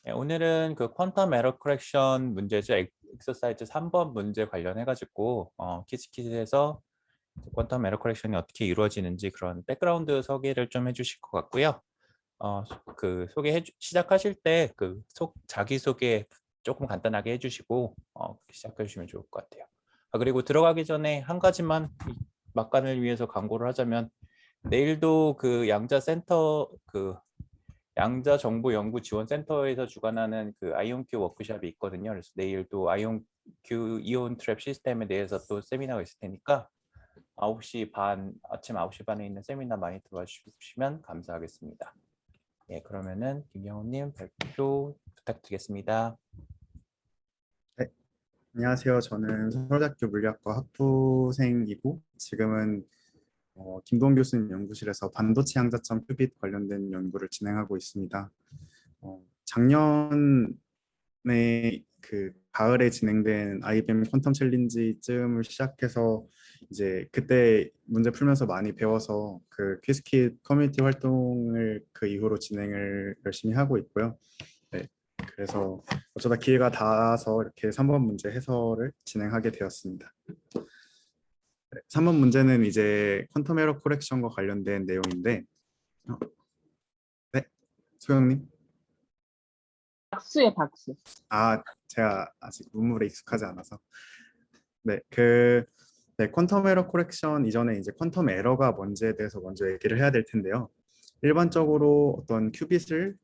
네, 오늘은 그 퀀텀 에러 커렉션 문제죠. 엑서사이즈 3번 문제 관련해 가지고 키즈킷에서 퀀텀 에러 커렉션이 어떻게 이루어지는지 그런 백그라운드 소개를 좀 해주실 것 같고요. 그 시작하실 때 그 자기소개 조금 간단하게 해주시고 시작해 주시면 좋을 것 같아요. 그리고 들어가기 전에 한 가지만 막간을 위해서 광고를 하자면, 내일도 그 양자정보연구지원센터에서 주관하는 그 아이온큐 워크숍이 있거든요. 그래서 내일 또 아이온큐 이온 트랩 시스템에 대해서 또 세미나가 있을 테니까 아침 9시 반에 있는 세미나 많이 들어와 주시면 감사하겠습니다. 예, 그러면은 김경호님 발표 부탁드리겠습니다. 네, 안녕하세요. 저는 서울대학교 물리학과 학부생이고 지금은 김동 교수님 연구실에서 반도체 양자점 큐빗 관련된 연구를 진행하고 있습니다. 작년에 그 가을에 진행된 IBM 퀀텀 챌린지쯤을 시작해서 이제 그때 문제 풀면서 많이 배워서 그 퀴즈킷 커뮤니티 활동을 그 이후로 진행을 열심히 하고 있고요. 네, 그래서 어쩌다 기회가 닿아서 이렇게 3번 문제 해설을 진행하게 되었습니다. 네, 3번 문제는 이제 퀀텀 에러 코렉션과 관련된 내용인데, 네, 소영님. 박수에 박수. 제가 아직 문물에 익숙하지 않아서. 네, 네, 퀀텀 에러 코렉션 이전에 이제 퀀텀 에러가 뭔지에 대해서 먼저 얘기를 해야 될 텐데요. 일반적으로 어떤 큐빗을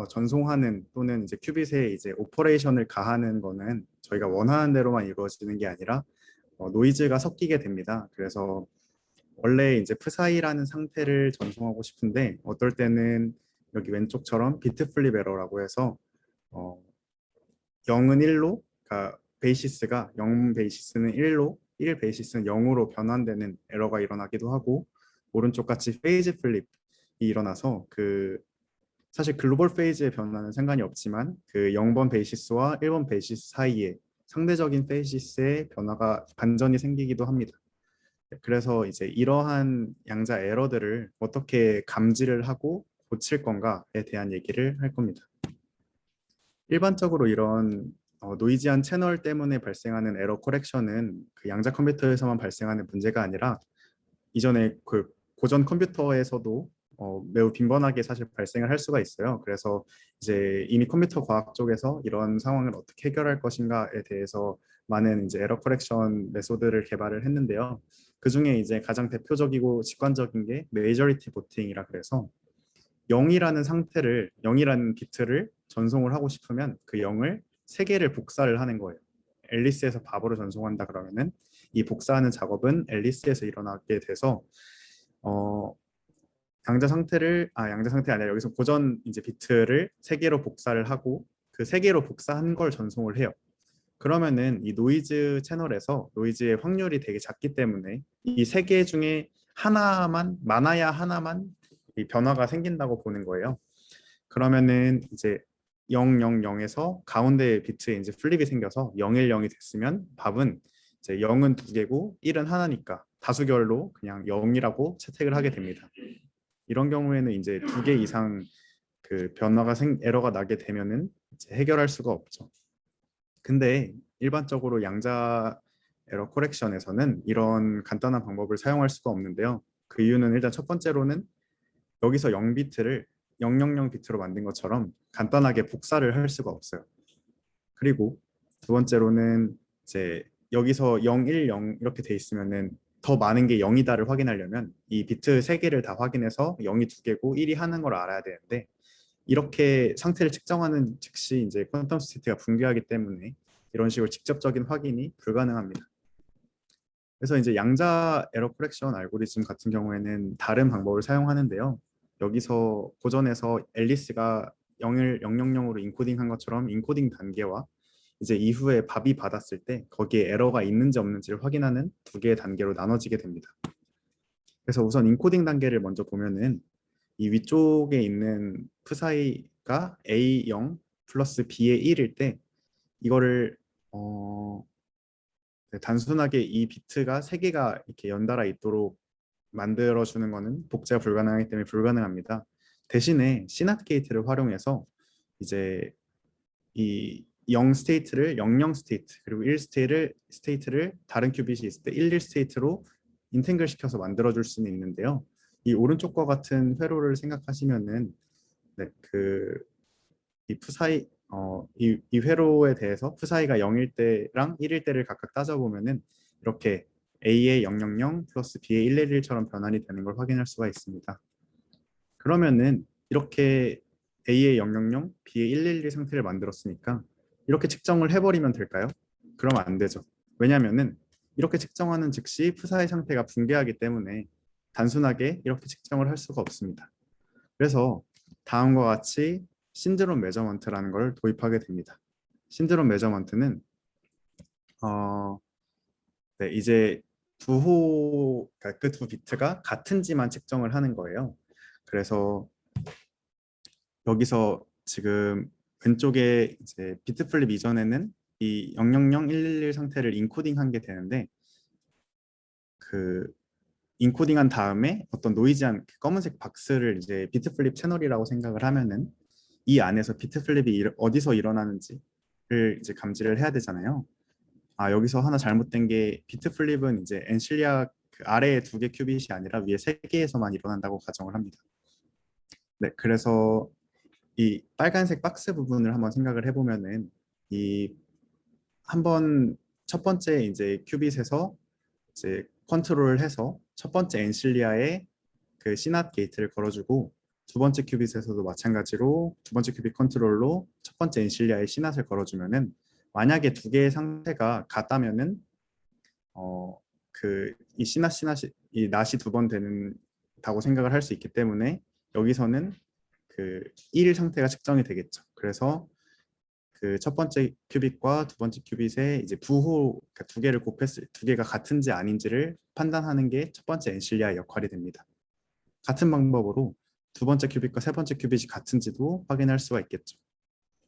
전송하는 또는 이제 큐빗에 이제 오퍼레이션을 가하는 거는 저희가 원하는 대로만 이루어지는 게 아니라 노이즈가 섞이게 됩니다. 그래서 원래 이제 프사이라는 상태를 전송하고 싶은데 어떨 때는 여기 왼쪽처럼 비트 플립 에러라고 해서 어, 0은 1로, 그러니까 베이시스가 0 베이시스는 1로, 1 베이시스는 0으로 변환되는 에러가 일어나기도 하고, 오른쪽 같이 페이즈 플립이 일어나서 사실 글로벌 페이즈의 변화는 상관이 없지만 그 0번 베이시스와 1번 베이시스 사이에 상대적인 페이시스의 변화가 반전이 생기기도 합니다. 그래서 이제 이러한 양자 에러들을 어떻게 감지를 하고 고칠 건가에 대한 얘기를 할 겁니다. 일반적으로 이런 노이지한 채널 때문에 발생하는 에러 코렉션은 그 양자 컴퓨터에서만 발생하는 문제가 아니라 이전에 그 고전 컴퓨터에서도 매우 빈번하게 사실 발생을 할 수가 있어요. 그래서 이제 이미 컴퓨터 과학 쪽에서 이런 상황을 어떻게 해결할 것인가에 대해서 많은 이제 에러 커렉션 메소드를 개발을 했는데요. 그 중에 이제 가장 대표적이고 직관적인 게 메이저리티 보팅이라 그래서 0이라는 비트를 전송을 하고 싶으면 그 0을 3개를 복사를 하는 거예요. 앨리스에서 바보로 전송한다 그러면은 이 복사하는 작업은 앨리스에서 일어나게 돼서 양자 상태 아니라 여기서 고전 이제 비트를 3개로 복사를 하고 그 3개로 복사한 걸 전송을 해요. 그러면은 이 노이즈 채널에서 노이즈의 확률이 되게 작기 때문에 이 3개 중에 많아야 하나만 이 변화가 생긴다고 보는 거예요. 그러면은 이제 0, 0, 0에서 가운데 비트에 이제 플립이 생겨서 0, 1, 0이 됐으면 답은 이제 0은 2개고 1은 하나니까 다수결로 그냥 0이라고 채택을 하게 됩니다. 이런 경우에는 이제 2개 이상 그 에러가 나게 되면은 이제 해결할 수가 없죠. 근데 일반적으로 양자 에러 코렉션에서는 이런 간단한 방법을 사용할 수가 없는데요. 그 이유는 일단 첫 번째로는 여기서 0비트를 000 비트로 만든 것처럼 간단하게 복사를 할 수가 없어요. 그리고 두 번째로는 이제 여기서 0, 1, 0 이렇게 돼 있으면은 더 많은 게 0이다를 확인하려면 이 비트 3개를 다 확인해서 0이 2개고 1이 하는 걸 알아야 되는데 이렇게 상태를 측정하는 즉시 이제 퀀텀 스테이트가 붕괴하기 때문에 이런 식으로 직접적인 확인이 불가능합니다. 그래서 이제 양자 에러 코렉션 알고리즘 같은 경우에는 다른 방법을 사용하는데요. 여기서 고전에서 앨리스가 000으로 인코딩한 것처럼 인코딩 단계와 이제 이후에 밥이 받았을 때 거기에 에러가 있는지 없는지를 확인하는 2개의 단계로 나눠지게 됩니다. 그래서 우선 인코딩 단계를 먼저 보면은 이 위쪽에 있는 프사이가 A0 플러스 B의 1일 때 이거를 단순하게 이 비트가 3개가 이렇게 연달아 있도록 만들어주는 것은 복제가 불가능하기 때문에 불가능합니다. 대신에 시낫 게이트를 활용해서 이제 이 0 스테이트를 00 스테이트 그리고 1 스테이트를 다른 큐빗이 있을 때 11 스테이트로 인탱글 시켜서 만들어 줄 수는 있는데요. 이 오른쪽과 같은 회로를 생각하시면은 네, 이 푸사이 이 회로에 대해서 푸사이가 0일 때랑 1일 때를 각각 따져보면은 이렇게 A의 000 플러스 B의 111처럼 변환이 되는 걸 확인할 수가 있습니다. 그러면은 이렇게 A의 000, B의 111 상태를 만들었으니까 이렇게 측정을 해버리면 될까요? 그러면 안 되죠. 왜냐면은 이렇게 측정하는 즉시 푸사이 상태가 붕괴하기 때문에 단순하게 이렇게 측정을 할 수가 없습니다. 그래서 다음과 같이 신드롬 메저먼트라는 걸 도입하게 됩니다. 신드롬 메저먼트는 네, 이제 그러니까 그 두 비트가 같은지만 측정을 하는 거예요. 그래서 여기서 지금 왼쪽에 이제 비트 플립 이전에는 이 000, 111 상태를 인코딩한 게 되는데 그 인코딩한 다음에 어떤 노이즈한 검은색 박스를 이제 비트 플립 채널이라고 생각을 하면은 이 안에서 비트 플립이 어디서 일어나는지를 이제 감지를 해야 되잖아요. 여기서 하나 잘못된 게 비트 플립은 이제 엔실리아 그 아래에 2개 큐빗이 아니라 위에 3개에서만 일어난다고 가정을 합니다. 네, 그래서 이 빨간색 박스 부분을 한번 생각을 해보면은 이 한번 첫 번째 이제 큐빗에서 이제 컨트롤을 해서 첫 번째 엔실리아에 그 CNOT 게이트를 걸어주고 두 번째 큐빗에서도 마찬가지로 두 번째 큐빗 컨트롤로 첫 번째 엔실리아에 CNOT을 걸어주면은 만약에 두 개의 상태가 같다면은 이 CNOT 이 낫이 2번 되는다고 생각을 할 수 있기 때문에 여기서는 그 1 상태가 측정이 되겠죠. 그래서 그 첫 번째 큐빗과 두 번째 큐빗의 이제 그러니까 두 개를 곱했을 두 개가 같은지 아닌지를 판단하는 게 첫 번째 엔실리아의 역할이 됩니다. 같은 방법으로 두 번째 큐빗과 세 번째 큐빗이 같은지도 확인할 수가 있겠죠.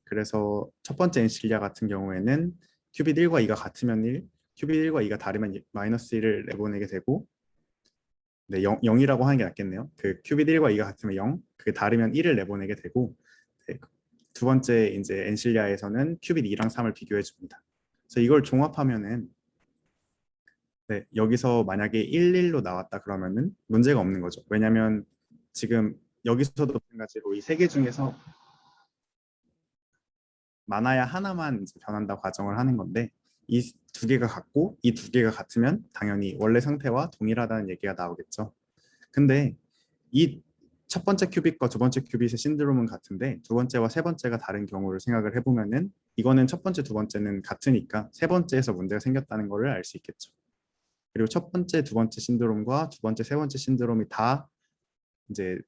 그래서 첫 번째 엔실리아 같은 경우에는 큐빗 1과 2가 같으면 1, 큐빗 1과 2가 다르면 마이너스 1을 내보내게 되고 네, 0이라고 하는 게 낫겠네요. 그 큐빗 1과 2가 같으면 0, 그게 다르면 1을 내보내게 되고 네, 두 번째 이제 엔실리아에서는 큐빗 2랑 3을 비교해 줍니다. 그래서 이걸 종합하면은 네, 여기서 만약에 11로 나왔다 그러면은 문제가 없는 거죠. 왜냐하면 지금 여기서도 마찬가지로 이 세 개 중에서 많아야 하나만 이제 변한다고 가정을 하는 건데 이 두 개가 같고 이 두 개가 같으면 당연히 원래 상태와 동일하다는 얘기가 나오겠죠. 근데 이 첫 번째 큐빗과 두 번째 큐빗의 신드롬은 같은데 두 번째와 세 번째가 다른 경우를 생각을 해보면은 이거는 첫 번째, 두 번째는 같으니까 세 번째에서 문제가 생겼다는 것을 알 수 있겠죠. 그리고 첫 번째, 두 번째 신드롬과 두 번째, 세 번째 신드롬이 다 이제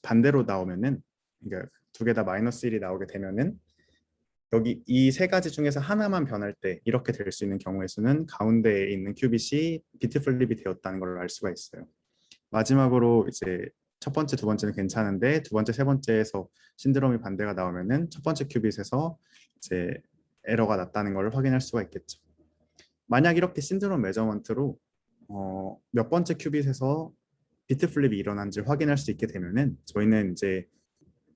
반대로 나오면은 그러니까 두 개 다 마이너스 1이 나오게 되면은 여기 이 세 가지 중에서 하나만 변할 때 이렇게 될 수 있는 경우의 수는 가운데에 있는 큐빗이 비트 플립이 되었다는 걸 알 수가 있어요. 마지막으로 이제 첫 번째, 두 번째는 괜찮은데 두 번째, 세 번째에서 신드롬이 반대가 나오면은 첫 번째 큐빗에서 이제 에러가 났다는 걸 확인할 수가 있겠죠. 만약 이렇게 신드롬 메저먼트로 몇 번째 큐빗에서 비트 플립이 일어난지 확인할 수 있게 되면은 저희는 이제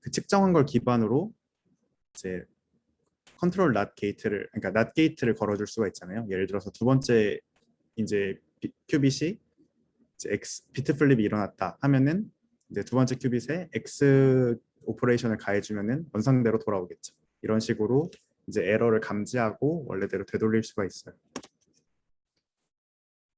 그 측정한 걸 기반으로 이제 컨트롤 낫 게이트를 그러니까 낫 게이트를 걸어줄 수가 있잖아요. 예를 들어서 두 번째 이제 큐빗이 이제 비트 플립이 일어났다 하면은 이제 두 번째 큐빗에 X 오퍼레이션을 가해주면은 원상대로 돌아오겠죠. 이런 식으로 이제 에러를 감지하고 원래대로 되돌릴 수가 있어요.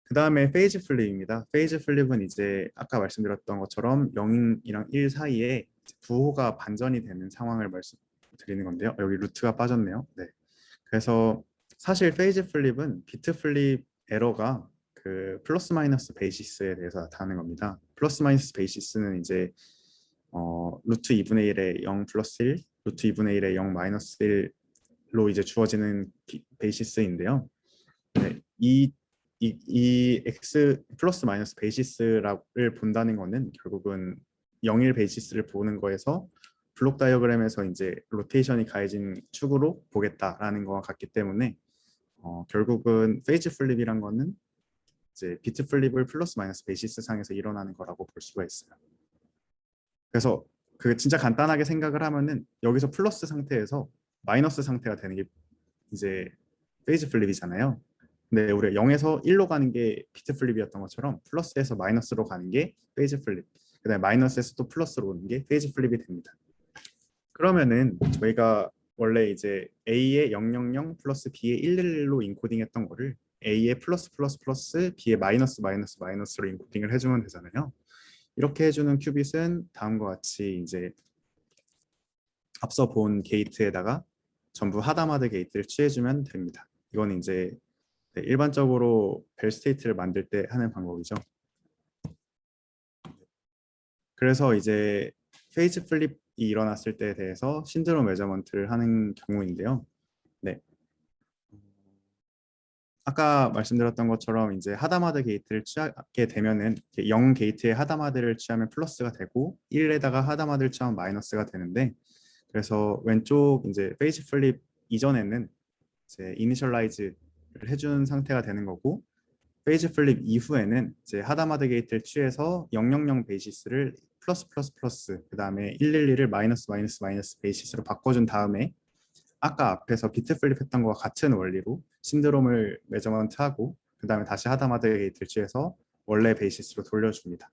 그 다음에 페이즈 플립입니다. 페이즈 플립은 이제 아까 말씀드렸던 것처럼 0이랑 1 사이에 부호가 반전이 되는 상황을 말씀드리는 건데요. 여기 루트가 빠졌네요. 네. 그래서 사실 페이즈 플립은 비트 플립 에러가 그 플러스 마이너스 베이시스에 대해서 나타나는 겁니다. 플러스 마이너스 베이시스는 이제 루트 2분의 1에 0 플러스 1, 루트 2분의 1에 0 마이너스 1로 이제 주어지는 베이시스인데요. 네, 이 x 플러스 마이너스 베이시스를 본다는 거는 결국은 0일 베이시스를 보는 거에서 블록 다이어그램에서 이제 로테이션이 가해진 축으로 보겠다라는 거와 같기 때문에 결국은 페이즈 플립이란 거는 이제 비트 플립을 플러스 마이너스 베이시스 상에서 일어나는 거라고 볼 수가 있어요. 그래서 그 진짜 간단하게 생각을 하면은 여기서 플러스 상태에서 마이너스 상태가 되는 게 이제 페이지 플립이잖아요. 근데 우리가 0에서 1로 가는 게 비트 플립이었던 것처럼 플러스에서 마이너스로 가는 게 페이지 플립, 그다음에 마이너스에서 또 플러스로 오는 게 페이지 플립이 됩니다. 그러면은 저희가 원래 이제 A의 000 플러스 B의 111로 인코딩했던 거를 A의 플러스 플러스 플러스 B의 마이너스 마이너스 마이너스로 인코딩을 해주면 되잖아요. 이렇게 해주는 큐빗은 다음과 같이 이제 앞서 본 게이트에다가 전부 하다마드 게이트를 취해주면 됩니다. 이건 이제 일반적으로 벨 스테이트를 만들 때 하는 방법이죠. 그래서 이제 페이지 플립이 일어났을 때에 대해서 신드롬 메저먼트를 하는 경우인데요. 네. 아까 말씀드렸던 것처럼 이제 하다마드 게이트를 취하게 되면은 0 게이트에 하다마드를 취하면 플러스가 되고 1에다가 하다마드를 취하면 마이너스가 되는데, 그래서 왼쪽 이제 페이지 플립 이전에는 이제 이니셜라이즈를 해준 상태가 되는 거고, 페이지 플립 이후에는 이제 하다마드 게이트를 취해서 000 베이시스를 플러스 플러스 플러스 그 다음에 111을 마이너스 마이너스 마이너스 베이시스로 바꿔준 다음에 아까 앞에서 비트 플립했던 거와 같은 원리로 신드롬을 메저먼트하고 그 다음에 다시 하다마드 게이트를 취해서 원래 베이시스로 돌려줍니다.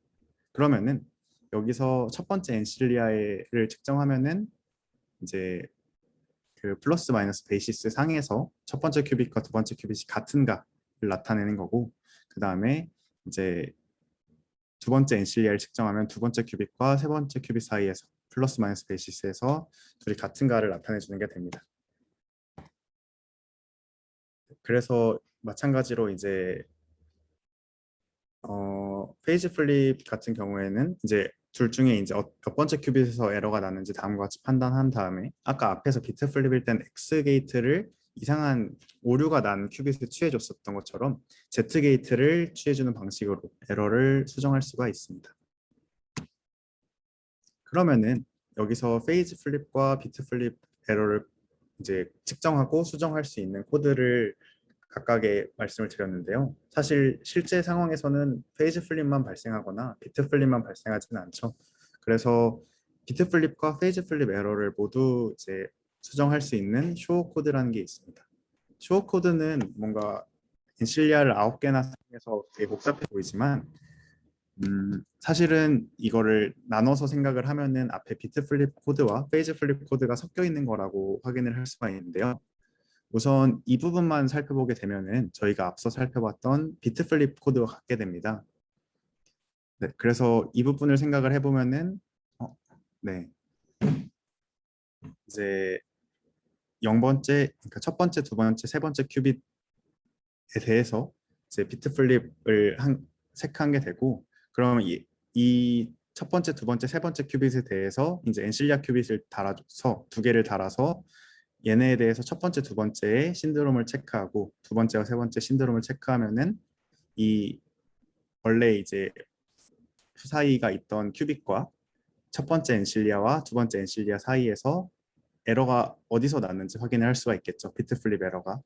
그러면은 여기서 첫 번째 엔실리아를 측정하면은 이제 그 플러스 마이너스 베이시스 상에서 첫 번째 큐빅과 두 번째 큐빅이 같은가를 나타내는 거고, 그 다음에 이제 두 번째 엔실리아를 측정하면 두 번째 큐빅과 세 번째 큐빅 사이에서 플러스 마이너스 베이시스에서 둘이 같은가를 나타내 주는 게 됩니다. 그래서 마찬가지로 이제 페이지 플립 같은 경우에는 이제 둘 중에 이제 몇 번째 큐빗에서 에러가 나는지 다음과 같이 판단한 다음에 아까 앞에서 비트 플립일 땐 X 게이트를 이상한 오류가 난 큐빗에 취해줬었던 것처럼 Z 게이트를 취해주는 방식으로 에러를 수정할 수가 있습니다. 그러면은 여기서 페이지 플립과 비트 플립 에러를 이제 측정하고 수정할 수 있는 코드를 각각의 말씀을 드렸는데요. 사실 실제 상황에서는 페이지 플립만 발생하거나 비트 플립만 발생하지는 않죠. 그래서 비트 플립과 페이지 플립 에러를 모두 이제 수정할 수 있는 쇼어 코드라는 게 있습니다. 쇼어 코드는 뭔가 엔실리아를 9개나 사용해서 되게 복잡해 보이지만 사실은 이거를 나눠서 생각을 하면은 앞에 비트 플립 코드와 페이지 플립 코드가 섞여 있는 거라고 확인을 할 수가 있는데요. 우선 이 부분만 살펴보게 되면은 저희가 앞서 살펴봤던 비트 플립 코드와 같게 됩니다. 네, 그래서 이 부분을 생각을 해보면은 네, 이제 0번째, 그러니까 첫 번째, 두 번째, 세 번째 큐빗에 대해서 이제 비트 플립을 체크한 게 되고, 그러면 이 첫 번째, 두 번째, 세 번째 큐빗에 대해서 이제 엔실리아 큐빗을 달아서 두 개를 달아서 얘네에 대해서 첫 번째, 두 번째의 신드롬을 체크하고 두 번째와 세 번째 신드롬을 체크하면은 이 원래 이제 사이가 있던 큐빅과 첫 번째 엔실리아와 두 번째 엔실리아 사이에서 에러가 어디서 났는지 확인을 할 수가 있겠죠. 비트 플립 에러가.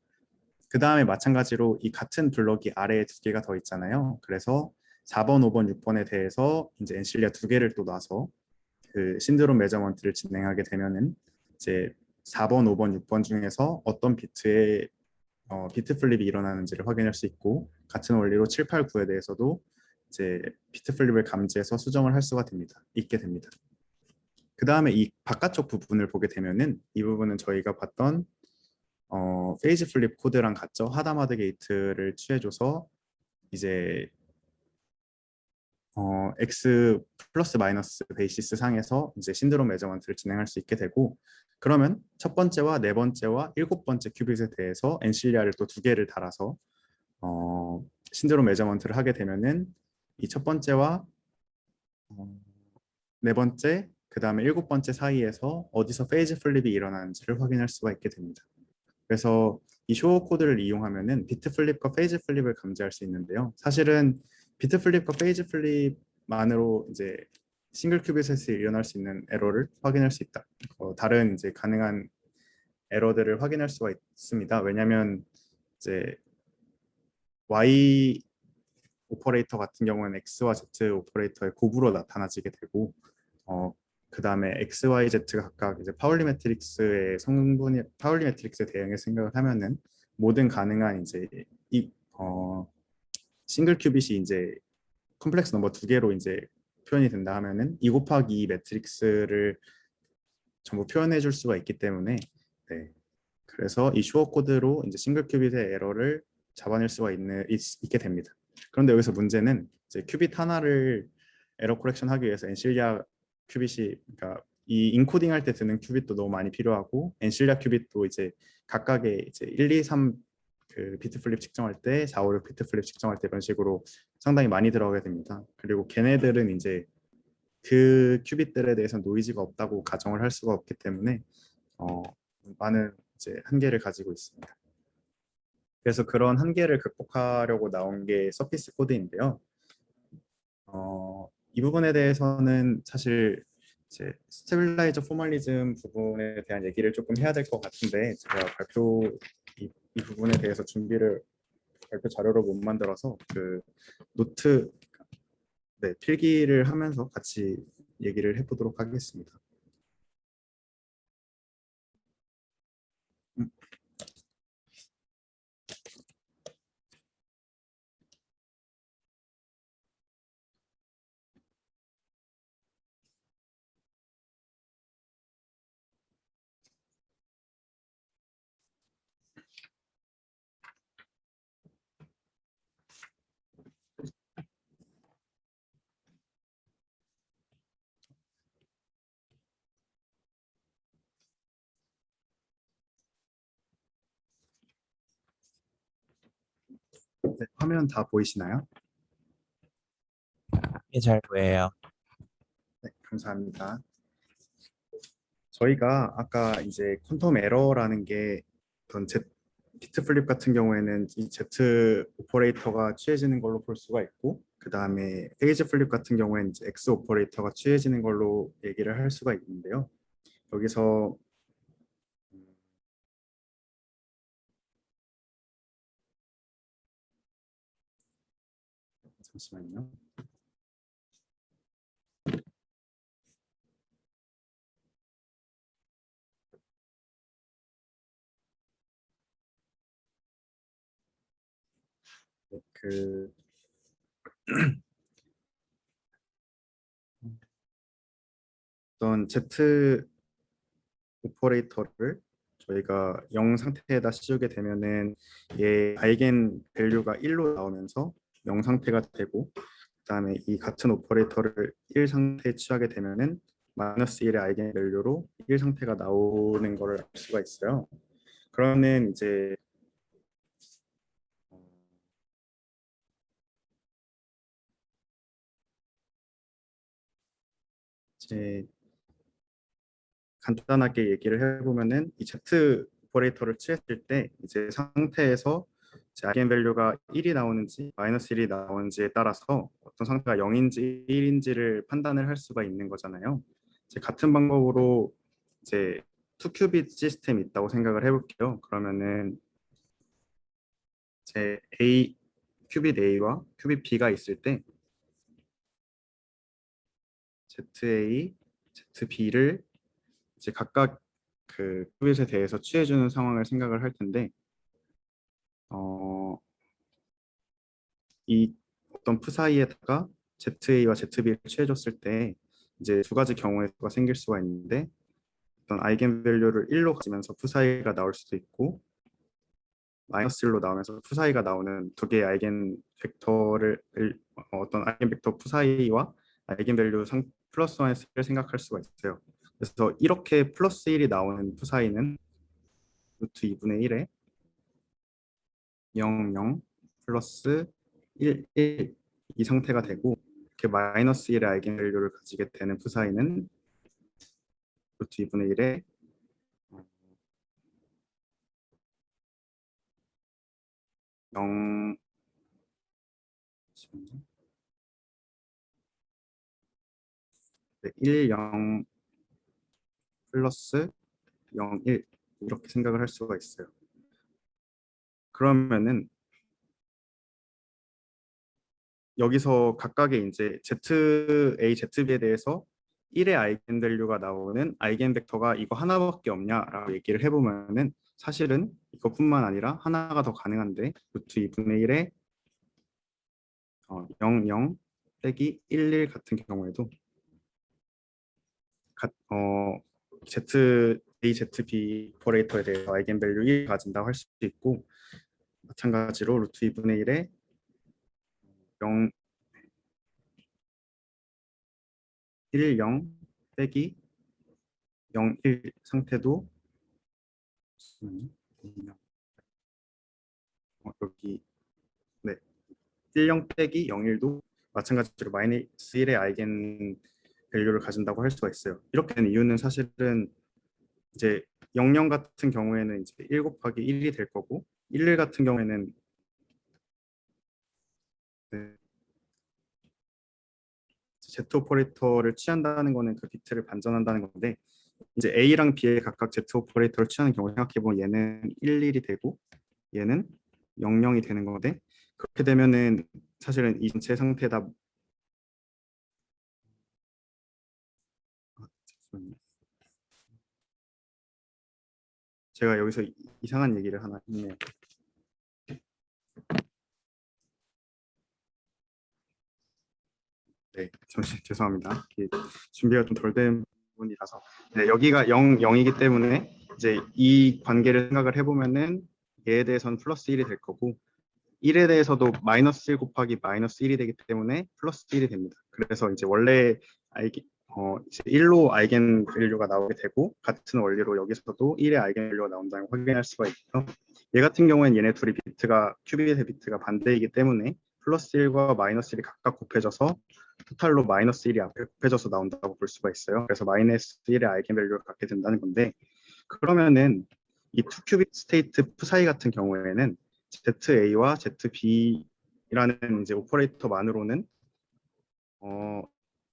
그 다음에 마찬가지로 이 같은 블럭이 아래에 두 개가 더 있잖아요. 그래서 4번, 5번, 6번에 대해서 이제 엔실리아 두 개를 또 놔서 그 신드롬 메저먼트를 진행하게 되면은 이제 4번, 5번, 6번 중에서 어떤 비트에 비트 플립이 일어나는지를 확인할 수 있고, 같은 원리로 7, 8, 9에 대해서도 이제 비트 플립을 감지해서 수정을 할 수가 있게 됩니다. 그 다음에 이 바깥쪽 부분을 보게 되면은 이 부분은 저희가 봤던 페이지 플립 코드랑 같죠. 하다마드 게이트를 취해줘서 이제 X 플러스 마이너스 베이시스 상에서 이제 신드롬 메저먼트를 진행할 수 있게 되고, 그러면 첫 번째와 네 번째와 일곱 번째 큐빗에 대해서 엔실리아를 또 두 개를 달아서 신드롬 메저먼트를 하게 되면은 이 첫 번째와 네 번째, 그 다음에 일곱 번째 사이에서 어디서 페이지 플립이 일어나는지를 확인할 수가 있게 됩니다. 그래서 이 쇼어 코드를 이용하면은 비트 플립과 페이지 플립을 감지할 수 있는데요. 사실은 비트 플립과 페이지 플립만으로 이제 싱글 큐빗에서 일어날 수 있는 에러를 확인할 수 있다. 다른 이제 가능한 에러들을 확인할 수가 있습니다. 왜냐하면 이제 Y 오퍼레이터 같은 경우는 X와 Z 오퍼레이터의 곱으로 나타나지게 되고, 그 다음에 x, y, z가 각각 이제 파울리 매트릭스의 성분이 파울리 매트릭스에 대응해서 생각을 하면은 모든 가능한 이제 이 싱글 큐빗이 이제 컴플렉스 넘버 두 개로 이제 표현이 된다 하면은 2 곱하기 2 매트릭스를 전부 표현해 줄 수가 있기 때문에 네. 그래서 이 슈어 코드로 이제 싱글 큐빗의 에러를 잡아낼 수가 있게 됩니다. 그런데 여기서 문제는 이제 큐빗 하나를 에러 코렉션 하기 위해서 엔실리아 큐빗이 그러니까 이 인코딩 할 때 드는 큐빗도 너무 많이 필요하고 엔실리아 큐빗도 이제 각각의 이제 1, 2, 3 그 비트 플립 측정할 때 4, 5, 6 비트 플립 측정할 때 이런 식으로 상당히 많이 들어가게 됩니다. 그리고 걔네들은 이제 그 큐빗들에 대해서 노이즈가 없다고 가정을 할 수가 없기 때문에 많은 이제 한계를 가지고 있습니다. 그래서 그런 한계를 극복하려고 나온 게 서피스 코드인데요. 이 부분에 대해서는 사실 이제 스테빌라이저 포멀리즘 부분에 대한 얘기를 조금 해야 될 것 같은데 제가 이 부분에 대해서 발표 자료를 못 만들어서 그 노트 필기를 하면서 같이 얘기를 해보도록 하겠습니다. 네, 화면 다 보이시나요? 예, 잘 보여요. 네, 감사합니다. 저희가 아까 이제 퀀텀 에러라는 게 어떤 비트 플립 같은 경우에는 이 Z 오퍼레이터가 취해지는 걸로 볼 수가 있고 그 다음에 페이지 플립 같은 경우에는 이제 X 오퍼레이터가 취해지는 걸로 얘기를 할 수가 있는데요. 여기서 잠시만요. 네, 어떤 Z 오퍼레이터를 저희가 0 상태에다 씌우게 되면은 얘 아이겐 밸류가 1로 나오면서 0 상태가 되고 그다음에 이 같은 오퍼레이터를 1 상태에 취하게 되면은 마이너스 1의 아이겐 밸류로 1 상태가 나오는 것을 알 수가 있어요. 그러면 이제 간단하게 얘기를 해보면은 이 Z 오퍼레이터를 취했을 때 이제 상태에서 아이겐 밸류가 1이 나오는지 마이너스 1이 나오는지에 따라서 어떤 상태가 0인지 1인지를 판단을 할 수가 있는 거잖아요. 이제 같은 방법으로 이제 2큐빗 시스템이 있다고 생각을 해볼게요. 그러면은 제 큐빗 A와 큐빗 B가 있을 때 ZA, ZB를 이제 각각 그 큐빗에 대해서 취해주는 상황을 생각을 할 텐데 이 어떤 프 사이에다가 ZA와 ZB를 취해줬을 때 이제 두 가지 경우가 생길 수가 있는데 어떤 아이겐 밸류를 1로 가지면서 프 사이가 나올 수도 있고 마이너스 1로 나오면서 프 사이가 나오는 두 개의 아이겐 벡터를 어떤 아이겐 벡터 프 사이와 아이겐 밸류 플러스 1을 생각할 수가 있어요. 그래서 이렇게 플러스 1이 나오는 프 사이는 루트 2분의 1에 0, 0 플러스 1, 1 이 상태가 되고 이렇게 마이너스 1의 아이겐 밸류를 가지게 되는 프 사이는 루트 2분의 1에 0 1, 0 플러스 0, 1 이렇게 생각을 할 수가 있어요. 그러면은 여기서 각각의 이제 ZA, ZB에 대해서 1의 아이겐밸류가 나오는 아이겐벡터가 이거 하나밖에 없냐라고 얘기를 해보면은 사실은 이것뿐만 아니라 하나가 더 가능한데 루트 2분의 1에 0, 0 빼기 1, 1 같은 경우에도 Z, A, Z, B 오퍼레이터에 대해서 아이겐밸류 1 가진다고 할 수도 있고 마찬가지로 루트 2분의 1에 0, 1, 0 빼기 0, 1 상태도 여기 네 1, 0 빼기 0, 1도 마찬가지로 마이너스 1의 아이겐 밸류를 가진다고 할 수가 있어요. 이렇게 된 이유는 사실은 이제 0, 0 같은 경우에는 이제 1 곱하기 1이 될 거고 1, 1 같은 경우에는 네, Z 오퍼레이터를 취한다는 거는 그 비트를 반전한다는 건데 이제 A랑 B에 각각 Z 오퍼레이터를 취하는 경우 생각해보면 얘는 1, 1이 되고 얘는 0, 0이 되는 건데 그렇게 되면은 사실은 이 전체 상태 다 잠시만요. 제가 여기서 이상한 얘기를 하나 했네요. 네, 잠시 죄송합니다. 준비가 좀 덜 된 부분이라서 네, 여기가 0, 0이기 때문에 이제 이 관계를 생각을 해보면은 얘에 대해서는 플러스 1이 될 거고 1에 대해서도 마이너스 1 곱하기 마이너스 1이 되기 때문에 플러스 1이 됩니다. 그래서 이제 원래 이제 1로 아이겐 밸류가 나오게 되고 같은 원리로 여기서도 1의 아이겐 밸류가 나온다는 걸 확인할 수가 있고요. 얘 같은 경우에는 얘네 둘이 비트가 큐빅의 비트가 반대이기 때문에 플러스 1과 마이너스 1이 각각 곱해져서 토탈로 마이너스 1이 앞에 곱해져서 나온다고 볼 수가 있어요. 그래서 마이너스 1의 아이겐 밸류를 갖게 된다는 건데 그러면은 이 2큐빅 스테이트 푸사이 같은 경우에는 ZA와 ZB라는 이제 오퍼레이터만으로는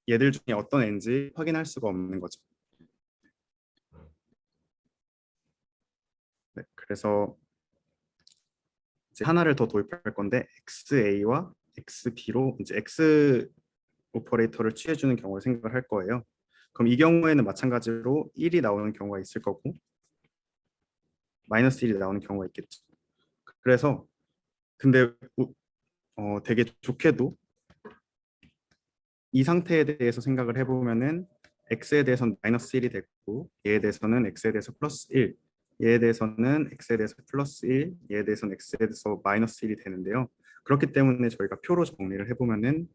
얘들 중에 어떤 n지 확인할 수가 없는 거죠. 네, 그래서 이제 하나를 더 도입할 건데 XA와 XB로 이제 X 오퍼레이터를 취해주는 경우를 생각을 할 거예요. 그럼 이 경우에는 마찬가지로 1이 나오는 경우가 있을 거고 마이너스 1이 나오는 경우가 있겠죠. 그래서 근데 되게 좋게도 이 상태에 대해서 생각을 해보면은 x에 대해서는 마이너스 1이 됐고 얘에 대해서는 x에 대해서 플러스 1 얘에 대해서는 x에 대해서 플러스 1 얘에 대해서는 x에 대해서 마이너스 1이 되는데요. 그렇기 때문에 저희가 표로 정리를 해보면은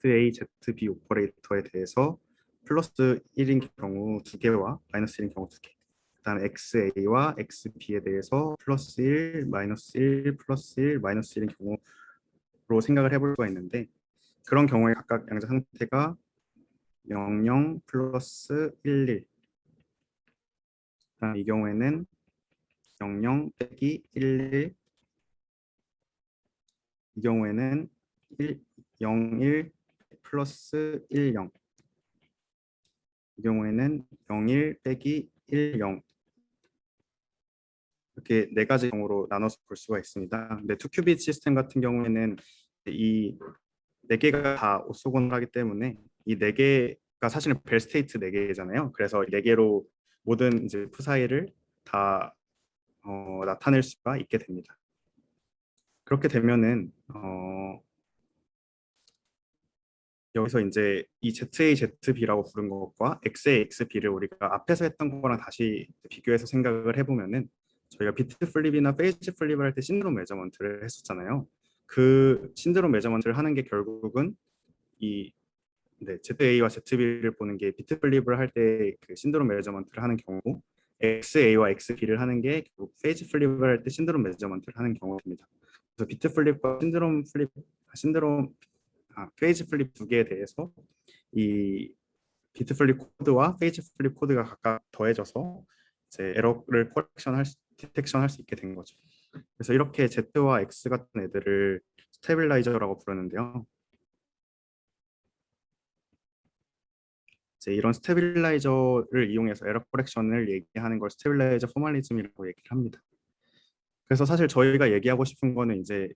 ZA, ZB 오퍼레이터에 대해서 플러스 1인 경우 2개와 마이너스 1인 경우 2개 그다음 XA와 XB에 대해서 플러스 1, 마이너스 1, 플러스 1, 마이너스 1인 경우로 생각을 해볼 수가 있는데 그런 경우에 각각 양자 상태가 0, 0 플러스 1, 1 그다음 이 경우에는 0, 0 빼기 1, 1 이 경우에는 1, 0, 1 플러스 1, 0 이 경우에는 0, 1 빼기 1, 0 이렇게 네 가지 경우로 나눠서 볼 수가 있습니다. 근데 2큐빗 시스템 같은 경우에는 이 네 개가 다 오소곤하기 때문에 이 네 개가 사실은 벨 스테이트 네 개잖아요. 그래서 네 개로 모든 이제 푸사이를 다 나타낼 수가 있게 됩니다. 그렇게 되면은 여기서 이제 이 ZA, ZB라고 부른 것과 XA, XB를 우리가 앞에서 했던 거랑 다시 비교해서 생각을 해보면은 저희가 비트 플립이나 페이지 플립을 할 때 신드롬 메저먼트를 했었잖아요. 그 신드롬 메저먼트를 하는 게 결국은 이 ZA와 ZB를 보는 게 비트 플립을 할 때 그 신드롬 메저먼트를 하는 경우고 XA와 XB를 하는 게 결국 페이지 플립을 할 때 신드롬 메저먼트를 하는 경우입니다. 그래서 비트 플립과 페이지 플립 두 개에 대해서 이 비트 플립 코드와 페이지 플립 코드가 각각 더해져서 이제 에러를 디텍션 할 수 있게 된 거죠. 그래서 이렇게 Z와 X 같은 애들을 스테빌라이저라고 부르는데요. 이제 이런 스테빌라이저를 이용해서 에러 코렉션을 얘기하는 걸 스테빌라이저 포멀리즘이라고 얘기를 합니다. 그래서 사실 저희가 얘기하고 싶은 거는 이제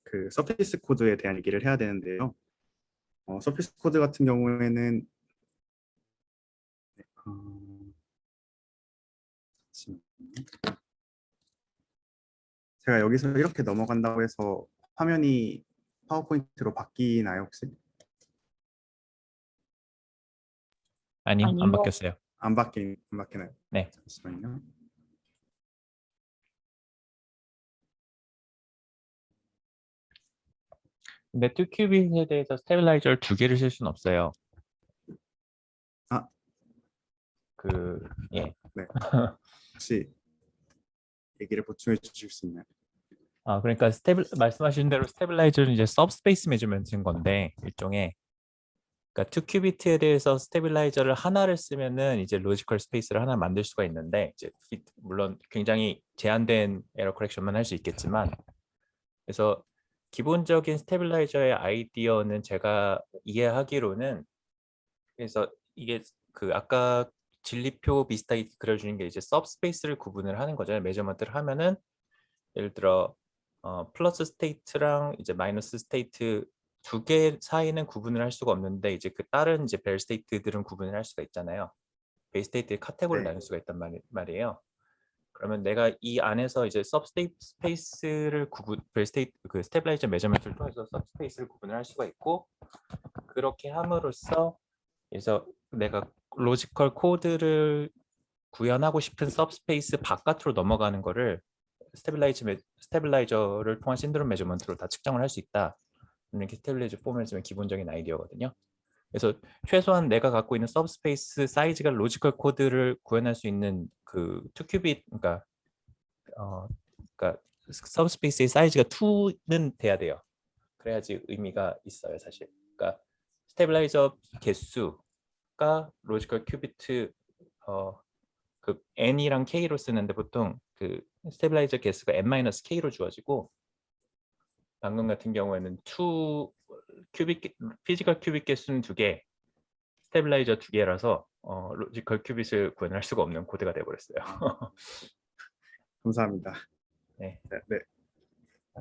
그 서피스 코드에 대한 얘기를 해야 되는데요. 서피스 코드 같은 경우에는 어, 잠시만요. 제가 여기서 이렇게 넘어간다고 해서 화면이 파워포인트로 바뀌나요 혹시? 아니요, 안 아니요. 바뀌었어요. 안 바뀌나요? 네. 잠시만요. 근데 2큐빗에 대해서 스테빌라이저를 두 개를 쓸 수는 없어요. 아, 예. 네. 혹시 얘기를 보충해 주실 수 있나요? 그러니까 말씀하신 대로 스테빌라이저는 이제 서브스페이스 매저먼트인 건데 일종의 그러니까 2큐비트에 대해서 스테빌라이저를 하나를 쓰면은 이제 로지컬 스페이스를 하나 만들 수가 있는데 이제 물론 굉장히 제한된 에러 커렉션만 할 수 있겠지만 그래서 기본적인 스테빌라이저의 아이디어는 제가 이해하기로는 그래서 이게 그 아까 진리표 비슷하게 그려주는 게 이제 서브스페이스를 구분을 하는 거잖아요. 매저먼트를 하면은 예를 들어 플러스 스테이트랑 이제 마이너스 스테이트 두 개 사이는 구분을 할 수가 없는데 이제 그 다른 이제 벨 스테이트들은 구분을 할 수가 있잖아요. 벨 스테이트의 카테고리를 네. 나눌 수가 있단 말이에요. 그러면 내가 이 안에서 이제 서브스페이스를 벨 스테이트 그 스테빌라이저 매저먼트를 통해서 서브스페이스를 구분을 할 수가 있고 그렇게 함으로써 그래서 내가 로지컬 코드를 구현하고 싶은 서브스페이스 바깥으로 넘어가는 거를 스테빌라이저를 통한 신드롬 매저먼트로 다 측정을 할 수 있다. 이렇게 스테빌라이저 포맷의 기본적인 아이디어거든요. 그래서 최소한 내가 갖고 있는 서브스페이스 사이즈가 로지컬 코드를 구현할 수 있는 그 2큐빗 그러니까 서브스페이스의 사이즈가 2는 돼야 돼요. 그래야지 의미가 있어요, 사실. 그러니까 스테빌라이저 개수가 로지컬 큐비트 그 n이랑 k로 쓰는데 보통 그 스테빌라이저 개수가 n-k로 주어지고 방금 같은 경우에는 2 피지컬 큐빅 개수는 2개, 스테빌라이저 2개라서 로지컬 큐빗을 구현할 수가 없는 코드가 돼 버렸어요. 감사합니다. 네. 네, 네.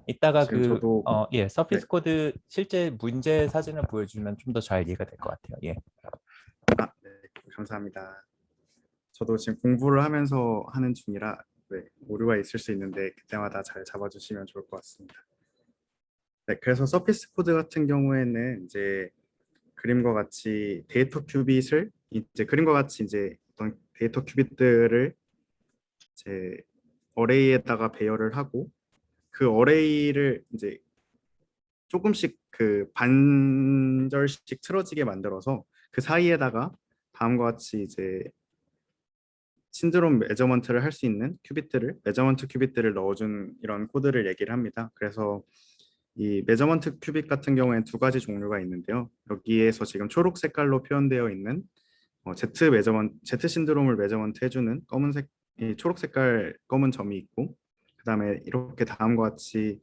이따가 지금 저도 네. 서피스 코드 실제 문제 사진을 보여주면 좀 더 잘 이해가 될 것 같아요. 예. 네, 감사합니다. 저도 지금 공부를 하면서 하는 중이라 네, 오류가 있을 수 있는데 그때마다 잘 잡아주시면 좋을 것 같습니다. 네, 그래서 서피스 코드 같은 경우에는 이제 그림과 같이 데이터 큐빗을 이제 그림과 같이 이제 어떤 데이터 큐빗들을 이제 어레이에다가 배열을 하고 그 어레이를 이제 조금씩 그 반절씩 틀어지게 만들어서 그 사이에다가 다음과 같이 이제 신드롬 매저먼트를 할 수 있는 매저먼트 큐빗들을 넣어준 이런 코드를 얘기를 합니다. 그래서 이 매저먼트 큐빗 같은 경우에는 두 가지 종류가 있는데요. 여기에서 지금 초록 색깔로 표현되어 있는 Z 신드롬을 매저먼트 해주는 검은색 이 초록 색깔 검은 점이 있고 그다음에 이렇게 다음과 같이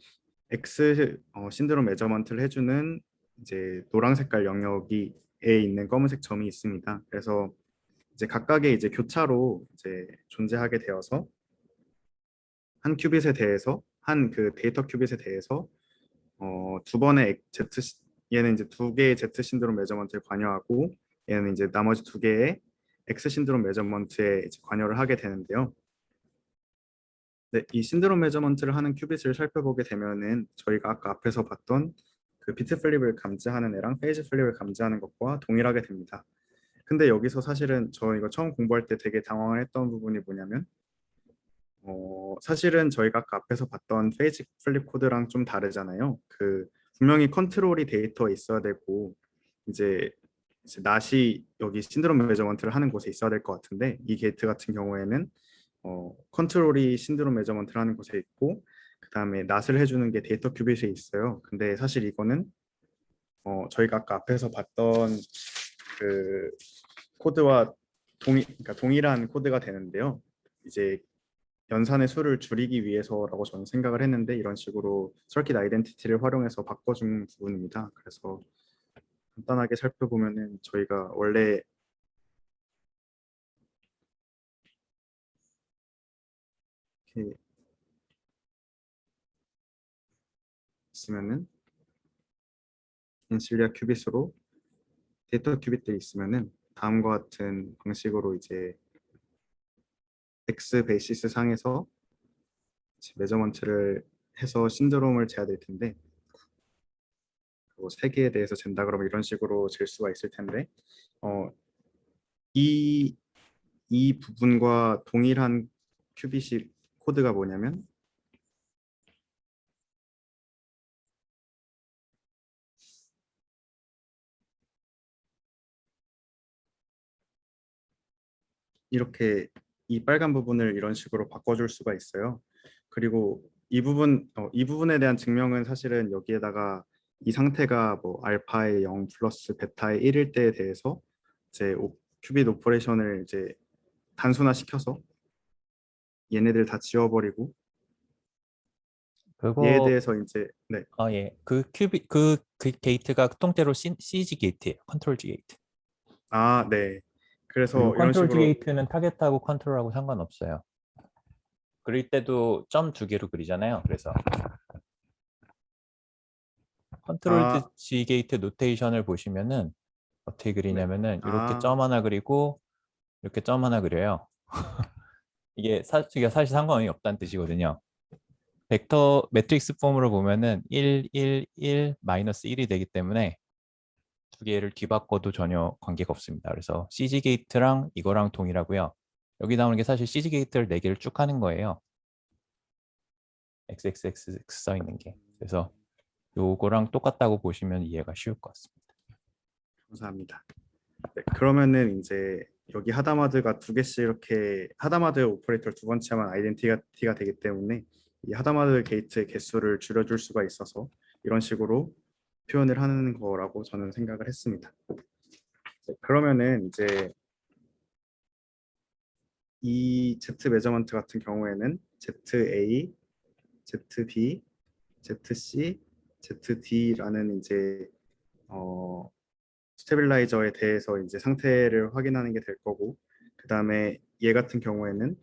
X 신드롬 매저먼트를 해주는 이제 노란 색깔 영역에 있는 검은색 점이 있습니다. 그래서 이제 각각의 이제 교차로 이제 존재하게 되어서 한 큐빗에 대해서 한 그 데이터 큐빗에 대해서 두 번의 얘는 이제 두 개의 Z 신드롬 매저먼트에 관여하고 얘는 이제 나머지 두 개의 X 신드롬 매저먼트에 이제 관여를 하게 되는데요. 네, 이 신드롬 매저먼트를 하는 큐빗을 살펴보게 되면은 저희가 아까 앞에서 봤던 그 비트 플립을 감지하는 애랑 페이지 플립을 감지하는 것과 동일하게 됩니다. 근데 여기서 사실은 저 이거 처음 공부할 때 되게 당황을 했던 부분이 뭐냐면 사실은 저희가 아까 앞에서 봤던 페이지 플립 코드랑 좀 다르잖아요. 그 분명히 컨트롤이 데이터에 있어야 되고 이제 낫이 여기 신드롬 매저먼트를 하는 곳에 있어야 될 것 같은데 이 게이트 같은 경우에는 컨트롤이 신드롬 매저먼트를 하는 곳에 있고 그 다음에 낫을 해주는 게 데이터 큐빗에 있어요. 근데 사실 이거는 저희가 아까 앞에서 봤던 그 코드와 그러니까 동일한 코드가 되는데요. 이제 연산의 수를 줄이기 위해서라고 저는 생각을 했는데 이런 식으로 서킷 아이덴티티를 활용해서 바꿔준 부분입니다. 그래서 간단하게 살펴보면은 저희가 원래 이렇게 있으면은 인실리아 큐빗으로 데이터 큐빗들이 있으면은 다음과 같은 방식으로 이제 X 베이시스 상에서 메저먼트를 해서 신드롬을 재야 될 텐데 뭐 세 개에 대해서 잰다 그러면 이런 식으로 잴 수가 있을 텐데 어, 이, 이 부분과 동일한 큐빗이 코드가 뭐냐면 이렇게 이 빨간 부분을 이런 식으로 바꿔줄 수가 있어요. 그리고 이 부분에 대한 증명은 사실은 여기에다가 이 상태가 뭐 알파의 0 플러스 베타의 1일 때에 대해서 이제 큐빗 오퍼레이션을 이제 단순화시켜서 얘네들 다 지워버리고 얘에 그거 대해서 이제 네. 예. 그 게이트가 통째로 CG 게이트예요. 컨트롤 G 게이트. 아, 네. 그리고 그래서 이런 컨트롤 G 식으로 게이트는 타겟하고 컨트롤하고 상관없어요. 그릴 때도 점 두 개로 그리잖아요. 그래서 컨트롤 아, G 게이트 노테이션을 보시면은 어떻게 네. 그리냐면은 이렇게 아, 점 하나 그리고 이렇게 점 하나 그려요. 이게 사실 상관이 없다는 뜻이거든요. 벡터 매트릭스 폼으로 보면은 1, 1, 1, 마이너스 1이 되기 때문에 두 개를 뒤바꿔도 전혀 관계가 없습니다. 그래서 CG 게이트랑 이거랑 동일하고요. 여기 나오는 게 사실 CG 게이트를 4개를 쭉 하는 거예요. XXX 써 있는 게. 그래서 요거랑 똑같다고 보시면 이해가 쉬울 것 같습니다. 감사합니다. 네, 그러면은 이제 여기 하다마드가 두 개씩 이렇게 하다마드 오퍼레이터 두 번째 하면 아이덴티티가 되기 때문에 이 하다마드 게이트의 개수를 줄여줄 수가 있어서 이런 식으로 표현을 하는 거라고 저는 생각을 했습니다. 네, 그러면은 이제 이 Z 메저먼트 같은 경우에는 ZA, ZB, ZC, ZD라는 이제 스테빌라이저에 대해서 이제 상태를 확인하는 게 될 거고 그 다음에 얘 같은 경우에는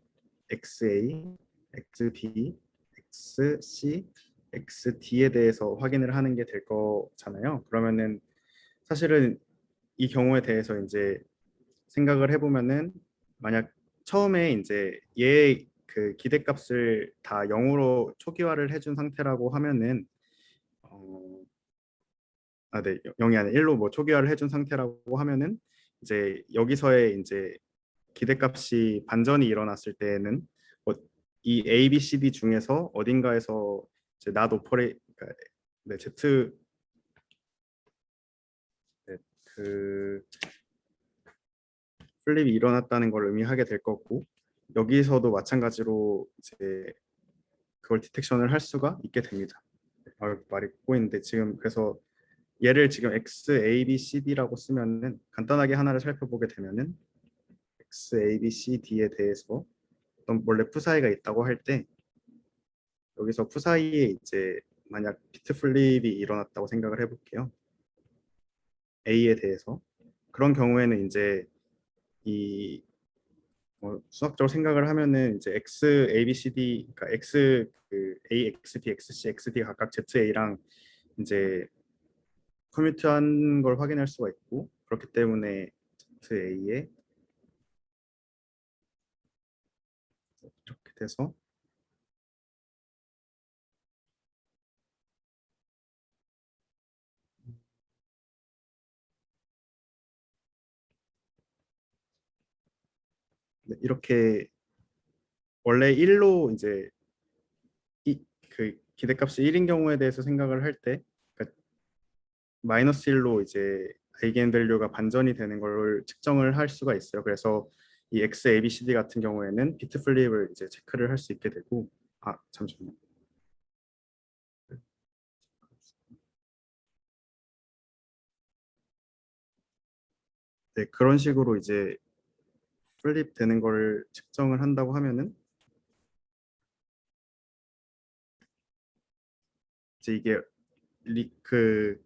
XA, XB, XC, XD에 대해서 확인을 하는 게 될 거잖아요. 그러면은 사실은 이 경우에 대해서 이제 생각을 해보면은 만약 처음에 이제 얘 그 기대값을 다 0으로 초기화를 해준 상태라고 하면은 네, 0이 아니라 1로 뭐 초기화를 해준 상태라고 하면은 이제 여기서의 이제 기대값이 반전이 일어났을 때에는 이 A, B, C, D 중에서 어딘가에서 이제 not operate 그러니까 네, Z 네, 그 플립이 일어났다는 걸 의미하게 될 거고 여기서도 마찬가지로 이제 그걸 디텍션을 할 수가 있게 됩니다. 말이 꼬이는데 지금 그래서 얘를 지금 X, A, B, C, D라고 쓰면은 간단하게 하나를 살펴보게 되면은 X, A, B, C, D에 대해서 어떤 원래 푸사이가 있다고 할 때 여기서 푸사이에 이제 만약 비트 플립이 일어났다고 생각을 해볼게요. A에 대해서 그런 경우에는 이제 이 수학적으로 생각을 하면은 이제 X, A, B, C, D 그러니까 X 그 A, X, B, X, C, X, D 각각 ZA랑 이제 커뮤트한 걸 확인할 수가 있고 그렇기 때문에 ZA에 이렇게 돼서 네, 이렇게 원래 1로 이제 그 기대값이 1인 경우에 대해서 생각을 할 때 그러니까 마이너스 1로 이제 아이겐 밸류가 반전이 되는 걸 측정을 할 수가 있어요. 그래서 이 X, A, B, C, D 같은 경우에는 비트 플립을 이제 체크를 할 수 있게 되고 잠시만요. 네, 그런 식으로 이제 플립 되는 걸 측정을 한다고 하면은 이제 이게 그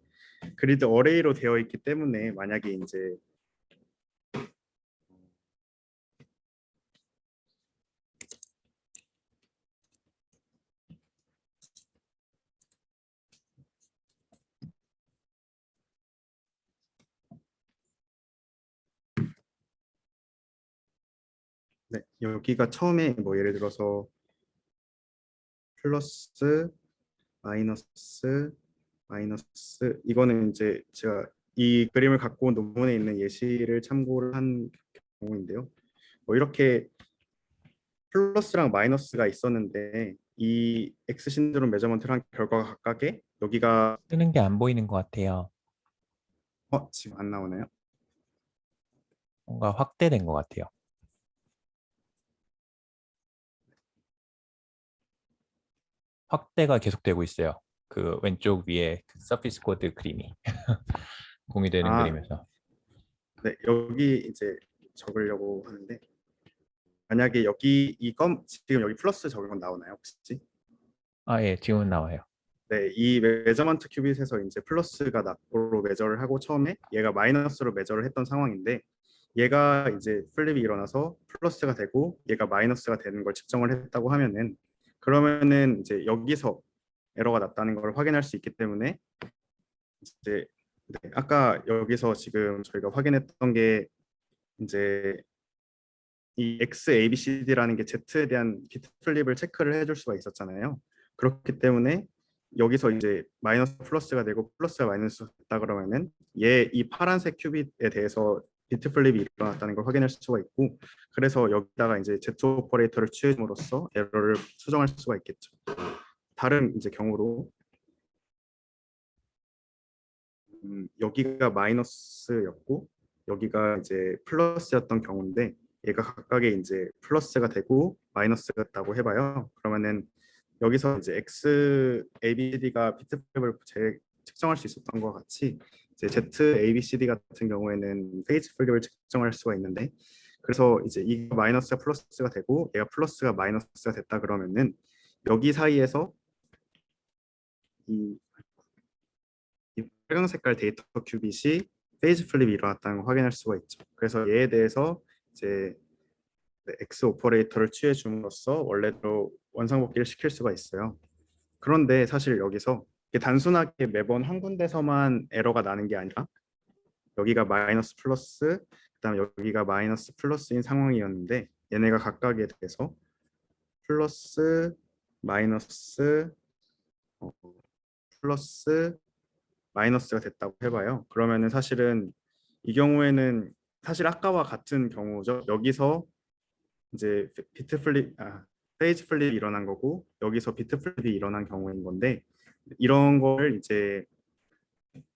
그리드 어레이로 되어 있기 때문에 만약에 이제 네, 여기가 처음에 뭐 예를 들어서 플러스, 마이너스, 마이너스 이거는 이제 제가 이 그림을 갖고 온 논문에 있는 예시를 참고를 한 경우인데요. 뭐 이렇게 플러스랑 마이너스가 있었는데 이 X 신드롬 메저먼트를 한 결과가 각각에 여기가 뜨는 게 안 보이는 것 같아요. 지금 안 나오나요? 뭔가 확대된 것 같아요. 확대가 계속되고 있어요. 그 왼쪽 위에 그 서피스 코드 그림이 공유되는 아, 그림에서. 네, 여기 이제 적으려고 하는데 만약에 여기 지금 여기 플러스 적은 건 나오나요 혹시? 아, 예, 지금은 나와요. 네, 이 메저먼트 큐빗에서 이제 플러스가 낙으로 매저를 하고 처음에 얘가 마이너스로 매저를 했던 상황인데 얘가 이제 플립이 일어나서 플러스가 되고 얘가 마이너스가 되는 걸 측정을 했다고 하면은 그러면은 이제 여기서 에러가 났다는 걸 확인할 수 있기 때문에 이제 네, 아까 여기서 지금 저희가 확인했던 게 이제 이 X, A, B, C, D라는 게 Z에 대한 비트 플립을 체크를 해줄 수가 있었잖아요. 그렇기 때문에 여기서 이제 마이너스 플러스가 되고 플러스가 마이너스가 됐다 그러면은 얘 이 파란색 큐빗에 대해서 비트 플립이 일어났다는 걸 확인할 수가 있고 그래서 여기다가 이제 Z 오퍼레이터를 취해줌으로써 에러를 수정할 수가 있겠죠. 다른 이제 경우로 여기가 마이너스였고 여기가 이제 플러스였던 경우인데 얘가 각각의 이제 플러스가 되고 마이너스가 됐다고 해봐요. 그러면은 여기서 이제 X, A, B, C, D가 비트맵을 측정할 수 있었던 것 같이 이제 Z, A, B, C, D 같은 경우에는 페이지 플립을 측정할 수가 있는데 그래서 이제 이 마이너스가 플러스가 되고 얘가 플러스가 마이너스가 됐다 그러면은 여기 사이에서 이 이 빨강 색깔 데이터 큐빗이 페이지 플립이 일어났다는 걸 확인할 수가 있죠. 그래서 얘에 대해서 이제 X 오퍼레이터를 취해 줌으로써 원래대로 원상복귀를 시킬 수가 있어요. 그런데 사실 여기서 이게 단순하게 매번 한 군데서만 에러가 나는 게 아니라 여기가 마이너스 플러스 그다음에 여기가 마이너스 플러스인 상황이었는데 얘네가 각각에 대해서 플러스 마이너스 플러스 마이너스가 됐다고 해봐요. 그러면은 사실은 이 경우에는 사실 아까와 같은 경우죠. 여기서 이제 비트 플립, 페이지 플립이 일어난 거고 여기서 비트 플립이 일어난 경우인 건데 이런 걸 이제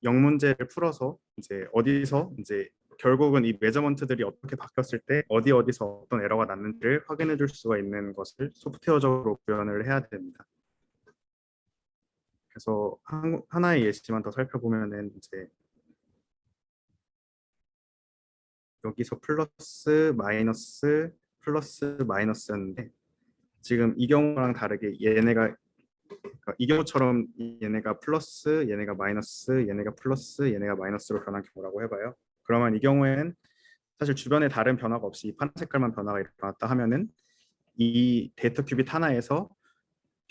영문제를 풀어서 이제 어디서 이제 결국은 이 메저먼트들이 어떻게 바뀌었을 때 어디서 어떤 에러가 났는지를 확인해 줄 수가 있는 것을 소프트웨어적으로 구현을 해야 됩니다. 그래서 하나의 예시만 더 살펴보면은 이제 여기서 플러스 마이너스였는데 지금 이 경우랑 다르게 얘네가 그러니까 이 경우처럼 얘네가 플러스, 얘네가 마이너스, 얘네가 플러스, 얘네가 마이너스로 변한 경우라고 해봐요. 그러면 이 경우에는 사실 주변에 다른 변화가 없이 이 파란 색깔만 변화가 일어났다 하면은 이 데이터 큐빗 하나에서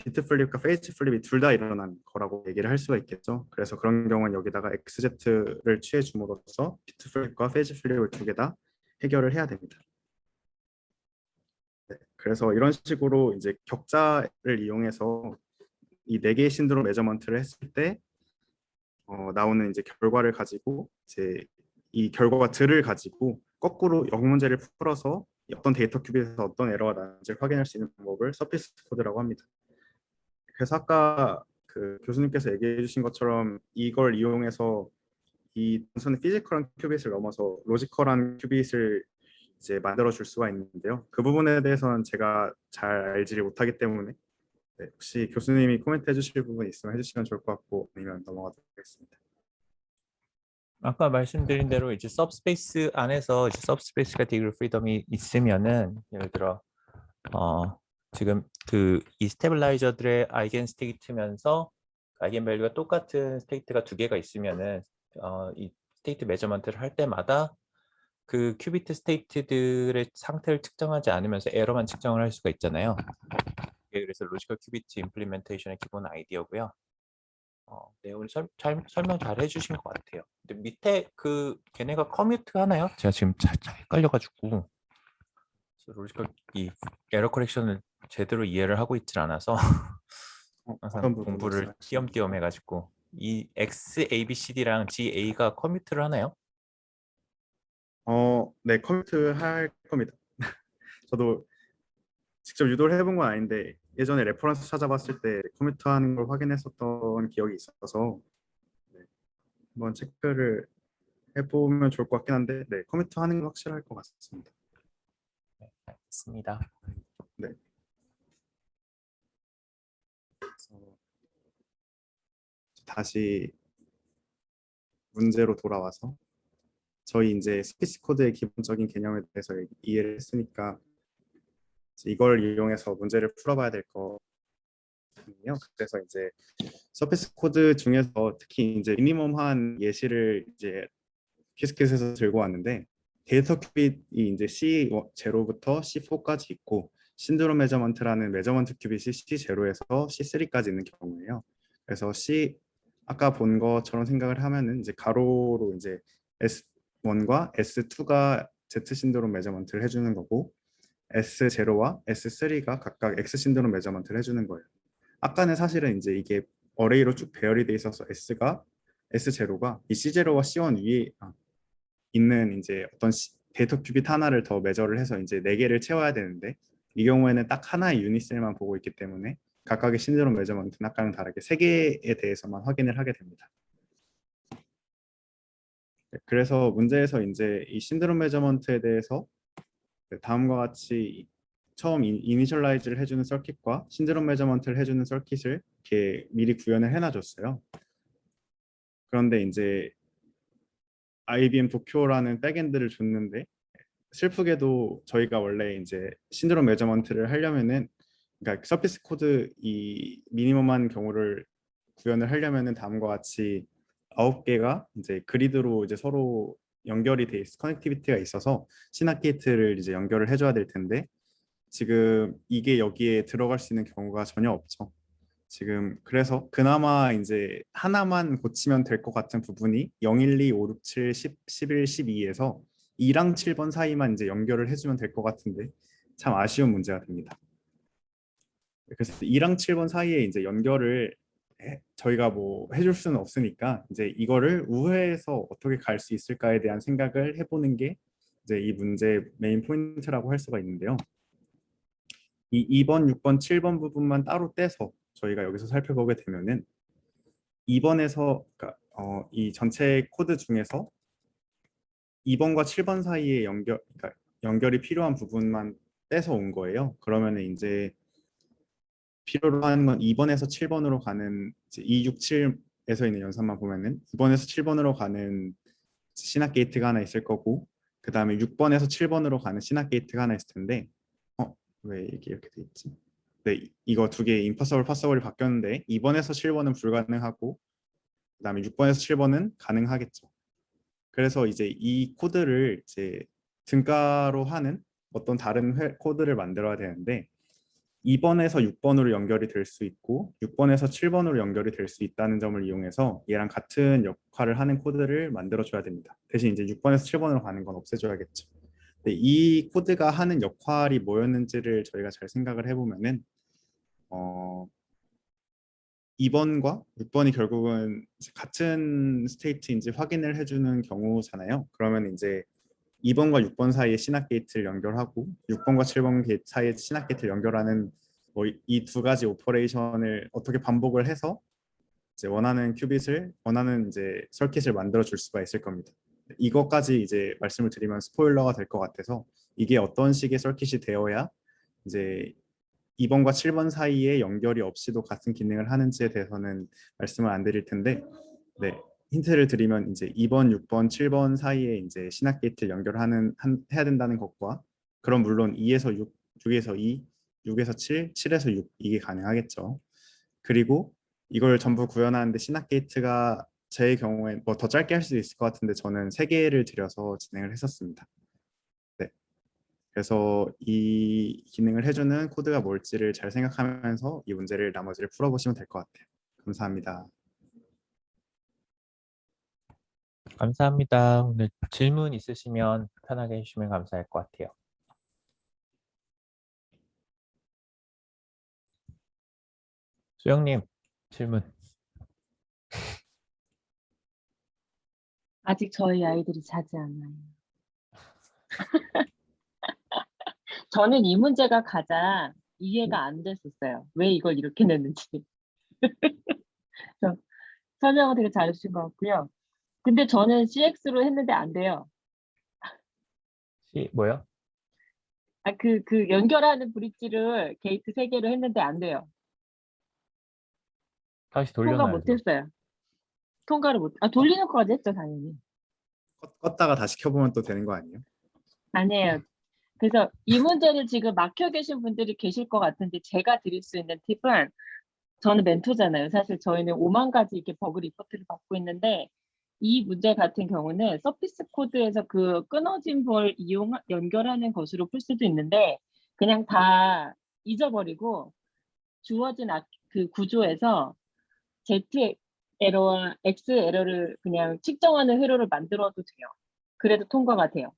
비트 플립과 페이지 플립이 둘 다 일어난 거라고 얘기를 할 수가 있겠죠. 그래서 그런 경우는 여기다가 XZ를 취해 줌으로써 비트 플립과 페이지 플립을 두 개 다 해결을 해야 됩니다. 네, 그래서 이런 식으로 이제 격자를 이용해서 이 네 개의 신드롬 메저먼트를 했을 때 나오는 이제 결과를 가지고 이제 이 결과들을 가지고 거꾸로 영문제를 풀어서 어떤 데이터 큐빅에서 어떤 에러가 나는지를 확인할 수 있는 방법을 서피스 코드라고 합니다. 그래서 아까 그 교수님께서 얘기해 주신 것처럼 이걸 이용해서 이 단순히 피지컬한 큐빗을 넘어서 로지컬한 큐빗을 이제 만들어 줄 수가 있는데요. 그 부분에 대해서는 제가 잘 알지를 못하기 때문에 네, 혹시 교수님이 코멘트 해주실 부분 있으면 해주시면 좋을 것 같고 아니면 넘어가도록 하겠습니다. 아까 말씀드린 대로 이제 सब스페이스 안에서 이제 सब스페이스가 디그리 프리덤이 있으면은 예를 들어 지금 그 이 스테빌라이저들의 아이겐 스테이트면서 아이겐 밸류가 똑같은 스테이트가 두 개가 있으면은 이 스테이트 메저먼트를 할 때마다 그 큐비트 스테이트들의 상태를 측정하지 않으면서 에러만 측정을 할 수가 있잖아요. 그래서 로지컬 큐비트 임플리멘테이션의 기본 아이디어고요. 내용을 설명 잘 해주신 것 같아요. 근데 밑에 그 걔네가 커뮤트 하나요? 제가 지금 잘 헷갈려가지고 로지컬 이 에러 커렉션을 제대로 이해를 하고 있질 않아서 항상 어떤 부분 공부를 말씀하시는 띄엄띄엄 거죠? 해가지고 이 XABCD랑 GA가 커뮤트를 하나요? 네, 커뮤트 할 겁니다. 저도 직접 유도를 해본 건 아닌데 예전에 레퍼런스 찾아봤을 때 커뮤트 하는 걸 확인했었던 기억이 있어서 네, 한번 체크를 해보면 좋을 것 같긴 한데 네, 커뮤트 하는 건 확실할 것 같습니다. 알겠습니다. 네. 그래서 다시 문제로 돌아와서 저희 이제 스피스 코드의 기본적인 개념에 대해서 이해를 했으니까 이제 이걸 이용해서 문제를 풀어봐야 될 거거든요. 그래서 이제 서피스 코드 중에서 특히 이제 미니멈한 예시를 이제 퀴즈킷에서 들고 왔는데 데이터 큐빗이 이제 C0부터 C4까지 있고 신드롬 메저먼트라는 메저먼트 큐빗이 C0에서 C3까지 있는 경우예요. 그래서 아까 본 것처럼 생각을 하면은 이제 가로로 이제 S1과 S2가 Z 신드롬 메저먼트를 해주는 거고 S0와 S3가 각각 X 신드롬 메저먼트를 해주는 거예요. 아까는 사실은 이제 이게 어레이로 쭉 배열이 돼 있어서 S0가 이 C0와 C1 위에 있는 이제 어떤 데이터 큐빗 하나를 더 매저를 해서 이제 네 개를 채워야 되는데 이 경우에는 딱 하나의 유닛셀만 보고 있기 때문에 각각의 신드롬 메저먼트는 아까랑 다르게 세 개에 대해서만 확인을 하게 됩니다. 네, 그래서 문제에서 이제 이 신드롬 메저먼트에 대해서 다음과 같이 처음 이니셜라이즈를 해주는 서킷과 신드롬 메저먼트를 해주는 서킷을 이렇게 미리 구현을 해놔줬어요. 그런데 이제 IBM 도쿄라는 백엔드를 줬는데 슬프게도 저희가 원래 이제 신드롬 메저먼트를 하려면은 그러니까 서피스 코드 이 미니멈한 경우를 구현을 하려면은 다음과 같이 9개가 이제 그리드로 이제 서로 연결이 돼 커넥티비티가 있어서 시납 게이트를 이제 연결을 해줘야 될 텐데 지금 이게 여기에 들어갈 수 있는 경우가 전혀 없죠. 지금 그래서 그나마 이제 하나만 고치면 될 것 같은 부분이 0, 1, 2, 5, 6, 7, 10, 11, 12에서 2랑 7번 사이만 이제 연결을 해주면 될 것 같은데 참 아쉬운 문제가 됩니다. 그래서 2랑 7번 사이에 이제 연결을 저희가 뭐 해줄 수는 없으니까 이제 이거를 우회해서 어떻게 갈 수 있을까에 대한 생각을 해보는 게 이제 이 문제의 메인 포인트라고 할 수가 있는데요. 이 2번, 6번, 7번 부분만 따로 떼서 저희가 여기서 살펴보게 되면은 2번에서 그러니까 이 전체 코드 중에서 2번과 7번 사이에 그러니까 연결이 필요한 부분만 떼서 온 거예요. 그러면은 이제 필요로 하는 건 2번에서 7번으로 가는 267에서 있는 연산만 보면은 2번에서 7번으로 가는 시납 게이트가 하나 있을 거고 그 다음에 6번에서 7번으로 가는 시납 게이트가 하나 있을 텐데 왜 이게 이렇게 돼 있지? 네, 이거 두 개 임파서블 파서블이 바뀌었는데 2번에서 7번은 불가능하고 그다음에 6번에서 7번은 가능하겠죠. 그래서 이제 이 코드를 이제 등가로 하는 어떤 다른 코드를 만들어야 되는데 2번에서 6번으로 연결이 될 수 있고 6번에서 7번으로 연결이 될 수 있다는 점을 이용해서 얘랑 같은 역할을 하는 코드를 만들어 줘야 됩니다. 대신 이제 6번에서 7번으로 가는 건 없애줘야겠죠. 이 코드가 하는 역할이 뭐였는지를 저희가 잘 생각을 해보면은 2번과 6번이 결국은 같은 스테이트인지 확인을 해주는 경우잖아요. 그러면 이제 2번과 6번 사이에 시납 게이트를 연결하고 6번과 7번 사이에 시납 게이트를 연결하는 뭐 이 두 가지 오퍼레이션을 어떻게 반복을 해서 이제 원하는 이제 서킷을 만들어 줄 수가 있을 겁니다. 이것까지 이제 말씀을 드리면 스포일러가 될 것 같아서 이게 어떤 식의 서킷이 되어야 이제 2번과 7번 사이에 연결이 없이도 같은 기능을 하는지에 대해서는 말씀을 안 드릴 텐데 네, 힌트를 드리면 이제 2번, 6번, 7번 사이에 이제 시납 게이트를 해야 된다는 것과 그럼 물론 2에서 6, 6에서 2, 6에서 7, 7에서 6 이게 가능하겠죠. 그리고 이걸 전부 구현하는데 시납 게이트가 제 경우에 뭐 더 짧게 할 수도 있을 것 같은데 저는 3개를 들여서 진행을 했었습니다. 네. 그래서 이 기능을 해주는 코드가 뭘지를 잘 생각하면서 이 문제를 나머지를 풀어보시면 될 것 같아요. 감사합니다. 감사합니다. 오늘 질문 있으시면 편하게 해주시면 감사할 것 같아요. 수영님 질문. 아직 저희 아이들이 자지 않아요. 저는 이 문제가 가장 이해가 안 됐었어요. 왜 이걸 이렇게 냈는지. 그래서 설명을 되게 잘해주신 것 같고요. 근데 저는 CX로 했는데 안 돼요. 뭐요? 그 연결하는 브릿지를 게이트 3개로 했는데 안 돼요. 다시 통과 돌려놔야죠. 못했어요. 통과를 돌리는 거까지 했죠, 당연히. 껐다가 다시 켜보면 또 되는 거 아니에요? 아니에요. 그래서 이 문제를 지금 막혀 계신 분들이 계실 것 같은데 제가 드릴 수 있는 팁은 저는 멘토잖아요. 사실 저희는 5만 가지 이렇게 버그 리포트를 받고 있는데 이 문제 같은 경우는 서피스 코드에서 그 끊어진 걸 연결하는 것으로 풀 수도 있는데 그냥 다 잊어버리고 주어진 그 구조에서 Z 에러와 X 에러를 그냥 측정하는 회로를 만들어도 돼요. 그래도 통과가 돼요.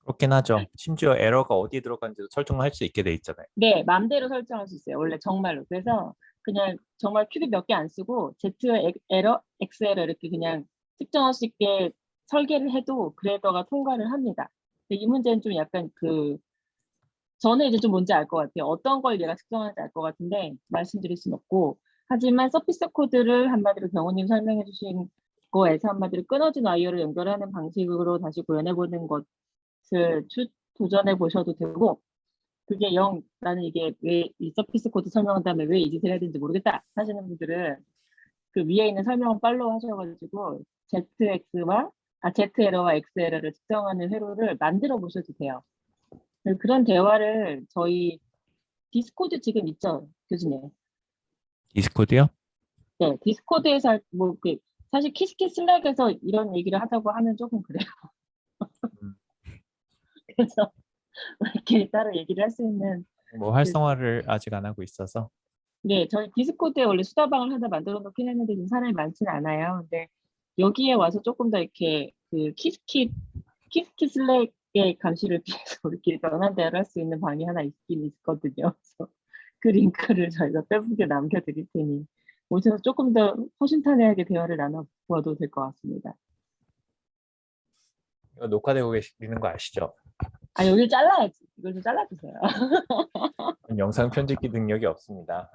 그렇긴 하죠. 심지어 에러가 어디 들어간지도 설정을 할 수 있게 돼 있잖아요. 네, 맘대로 설정할 수 있어요. 원래 정말로. 그래서 그냥 정말 큐빅 몇 개 안 쓰고 Z 에러, X 에러 이렇게 그냥 측정할 수 있게 설계를 해도 그래더가 통과를 합니다. 근데 이 문제는 좀 약간 저는 이제 좀 뭔지 알 것 같아요. 어떤 걸 얘가 측정하는지 알 것 같은데 말씀드릴 순 없고 하지만 서피스 코드를 한마디로 경호님 설명해 주신 거에서 한마디로 끊어진 와이어를 연결하는 방식으로 다시 구현해보는 것을 도전해 보셔도 되고 그게 나는 이게 왜 이 서피스 코드 설명한 다음에 왜 이 짓을 해야 되는지 모르겠다 하시는 분들은 그 위에 있는 설명을 팔로우 하셔가지고 Z 에러와 X 에러를 측정하는 회로를 만들어 보셔도 돼요. 그런 대화를 저희 디스코드 지금 있죠, 교수님? 디스코드요? 네, 디스코드에서 사실 키스키 슬랙에서 이런 얘기를 하자고 하면 조금 그래요. 음, 그래서 이렇게 따로 얘기를 할 수 있는 뭐 활성화를 아직 안 하고 있어서. 네, 저희 디스코드에 원래 수다방을 하나 만들어 놓긴 했는데 지금 사람이 많지는 않아요. 근데 여기에 와서 조금 더 이렇게 그 키스키 슬랙의 감시를 피해서 이렇게 변한 대화를 할 수 있는 방이 하나 있긴 있거든요. 그래서 그 링크를 저희가 페북에 남겨드릴 테니 오셔서 조금 더 허심탄회하게 대화를 나눠보아도 될 것 같습니다. 이거 녹화되고 계시는 거 아시죠? 여기 잘라야지. 이걸 좀 잘라주세요. 영상 편집기 능력이 없습니다.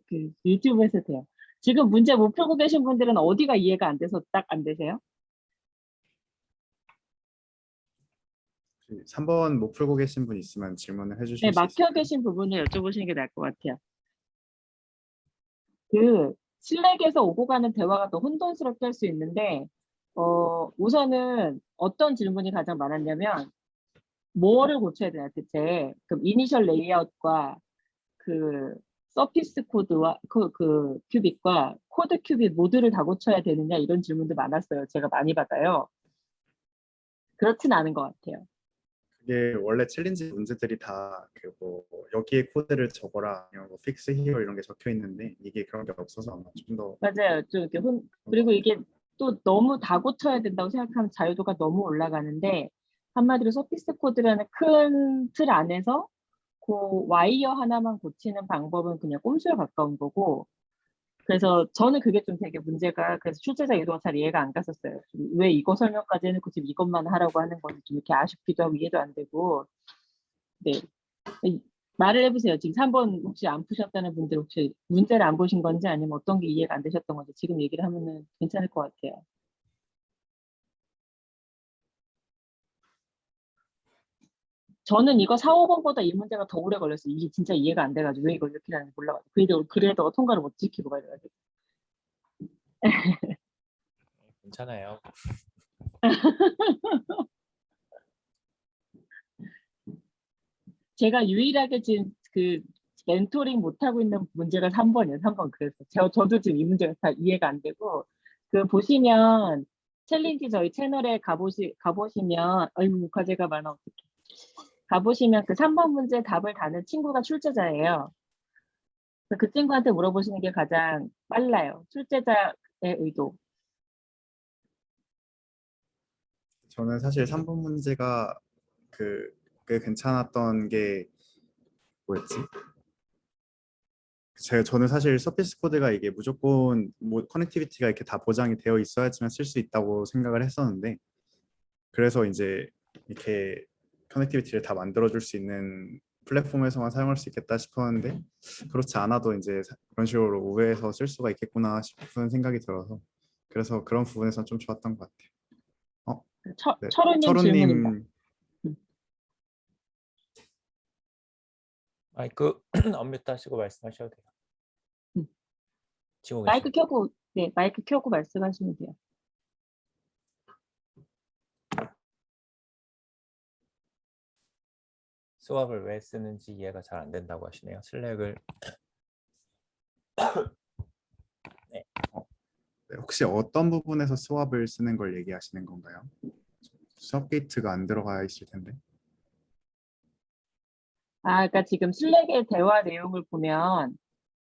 그 유튜브에서 돼요. 지금 문제 못 풀고 계신 분들은 어디가 이해가 안 돼서 딱 안 되세요? 3번 못 풀고 계신 분 있으면 질문을 네, 해주실 수 막혀 있을까요? 계신 부분을 여쭤보시는 게 나을 것 같아요. 그 슬랙에서 오고 가는 대화가 더 혼돈스럽게 할 수 있는데 우선은 어떤 질문이 가장 많았냐면 뭐를 고쳐야 되나 대체 그럼 이니셜 레이아웃과 그 서피스 코드와 그 큐빅과 코드 큐빅 모두를 다 고쳐야 되느냐 이런 질문도 많았어요. 제가 많이 받아요. 그렇진 않은 것 같아요. 그게 원래 챌린지 문제들이 다 그 뭐 여기에 코드를 적어라 아니면 뭐 픽스 히어 이런 게 적혀 있는데 이게 그런 게 없어서 아마 좀 더 맞아요. 좀 이렇게 그리고 이게 또 너무 다 고쳐야 된다고 생각하면 자유도가 너무 올라가는데 한마디로 서피스 코드라는 큰 틀 안에서 그 와이어 하나만 고치는 방법은 그냥 꼼수에 가까운 거고 그래서 저는 그게 좀 되게 문제가 그래서 출제자 의도가 잘 이해가 안 갔었어요. 왜 이거 설명까지 해놓고 지금 이것만 하라고 하는 건지 좀 이렇게 아쉽기도 하고 이해도 안 되고 네. 말을 해보세요. 지금 3번 혹시 안 푸셨다는 분들 혹시 문제를 안 보신 건지 아니면 어떤 게 이해가 안 되셨던 건지 지금 얘기를 하면은 괜찮을 것 같아요. 저는 이거 4, 5번보다 이 문제가 더 오래 걸렸어요. 이게 진짜 이해가 안 돼가지고 왜 이걸 이렇게 하는지 몰라가지고 그래도 통과를 못 지키고 말이가지고 괜찮아요. 제가 유일하게 지금 그 멘토링 못하고 있는 문제가 3번이에요. 3번 그래서 저도 지금 이 문제가 다 이해가 안 되고 그 보시면 챌린지 저희 채널에 가보시면 아이고 과제가 많아 어떡해. 가보시면 그 3번 문제 답을 다는 친구가 출제자예요. 그래서 그 친구한테 물어보시는 게 가장 빨라요. 출제자의 의도. 저는 사실 3번 문제가 그 괜찮았던 게 뭐였지? 저는 사실 서피스 코드가 이게 무조건 뭐 커넥티비티가 이렇게 다 보장이 되어 있어야지만 쓸 수 있다고 생각을 했었는데, 그래서 이제 이렇게 커넥티비티를 다 만들어줄 수 있는 플랫폼에서만 사용할 수 있겠다 싶었는데, 그렇지 않아도 이제 그런 식으로 우회해서 쓸 수가 있겠구나 싶은 생각이 들어서, 그래서 그런 부분에서 좀 좋았던 것 같아요. 네, 철우님 질문입니다. 철우님. 마이크 언뮤트 하시고 말씀하셔도 돼요. 음. 지금 마이크 켜고, 네, 마이크 켜고 말씀하시면 돼요. 수업을 왜 쓰는지 이해가 잘 안 된다고 하시네요. 슬랙을 네, 혹시 어떤 부분에서 스왑을 쓰는 걸 얘기하시는 건가요? 수업 게이트가 안 들어가 있을 텐데. 그러니까 지금 슬랙의 대화 내용을 보면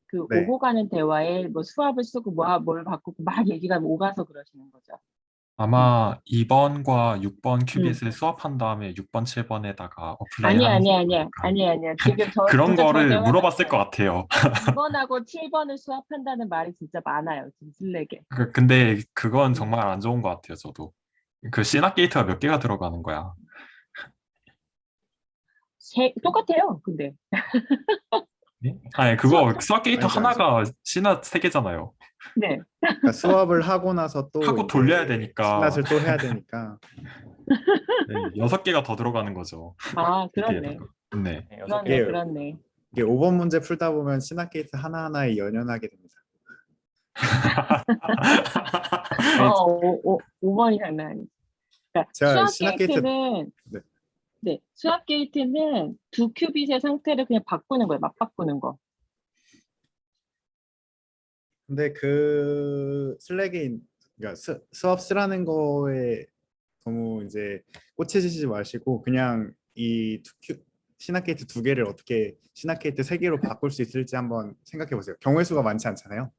그 네. 오고 가는 대화에 뭐 수압을 쓰고 뭘 바꾸고 막 얘기가 오가서 그러시는 거죠. 아마 2번과 6번 음. 큐빗을 수합한 다음에 6번, 7번에다가 어플라이 하는 아니야. 지금 그런 진짜 저 거를 대화 물어봤을 것 맞아요. 같아요. 2번하고 7번을 수합한다는 말이 진짜 많아요. 지금 슬랙에. 근데 그건 음. 정말 안 좋은 것 같아요, 저도. 그 시납 게이트가 몇 개가 들어가는 거야. 똑같아요. 근데 네? 아니, 그거 수업- 수납 게이트 아니죠, 하나가 시납 3개잖아요. 네. 그러니까 수업을 하고 나서 또 하고 이제 돌려야 되니까. 신낫을 또 해야 되니까. 네, 6개가 더 들어가는 거죠. 그렇네. 여기에다가. 네. 네, 여섯 그렇네. 개. 그렇네. 이게 5번 문제 풀다 보면 신학 게이트 하나하나에 연연하게 됩니다. 아니, 5번이 장난 아니지. 그러니까 제가 수압 신학 게이트 게이트는 네, 수압 게이트는 두 큐빗의 상태를 그냥 바꾸는 거예요. 막 바꾸는 거. 근데 그 슬랙에 그러니까 수업 쓰라는 거에 너무 이제 꽂히시지 마시고 그냥 이 신학 게이트 2개를 어떻게 신학 게이트 3개로 바꿀 수 있을지 한번 생각해 보세요. 경우의 수가 많지 않잖아요.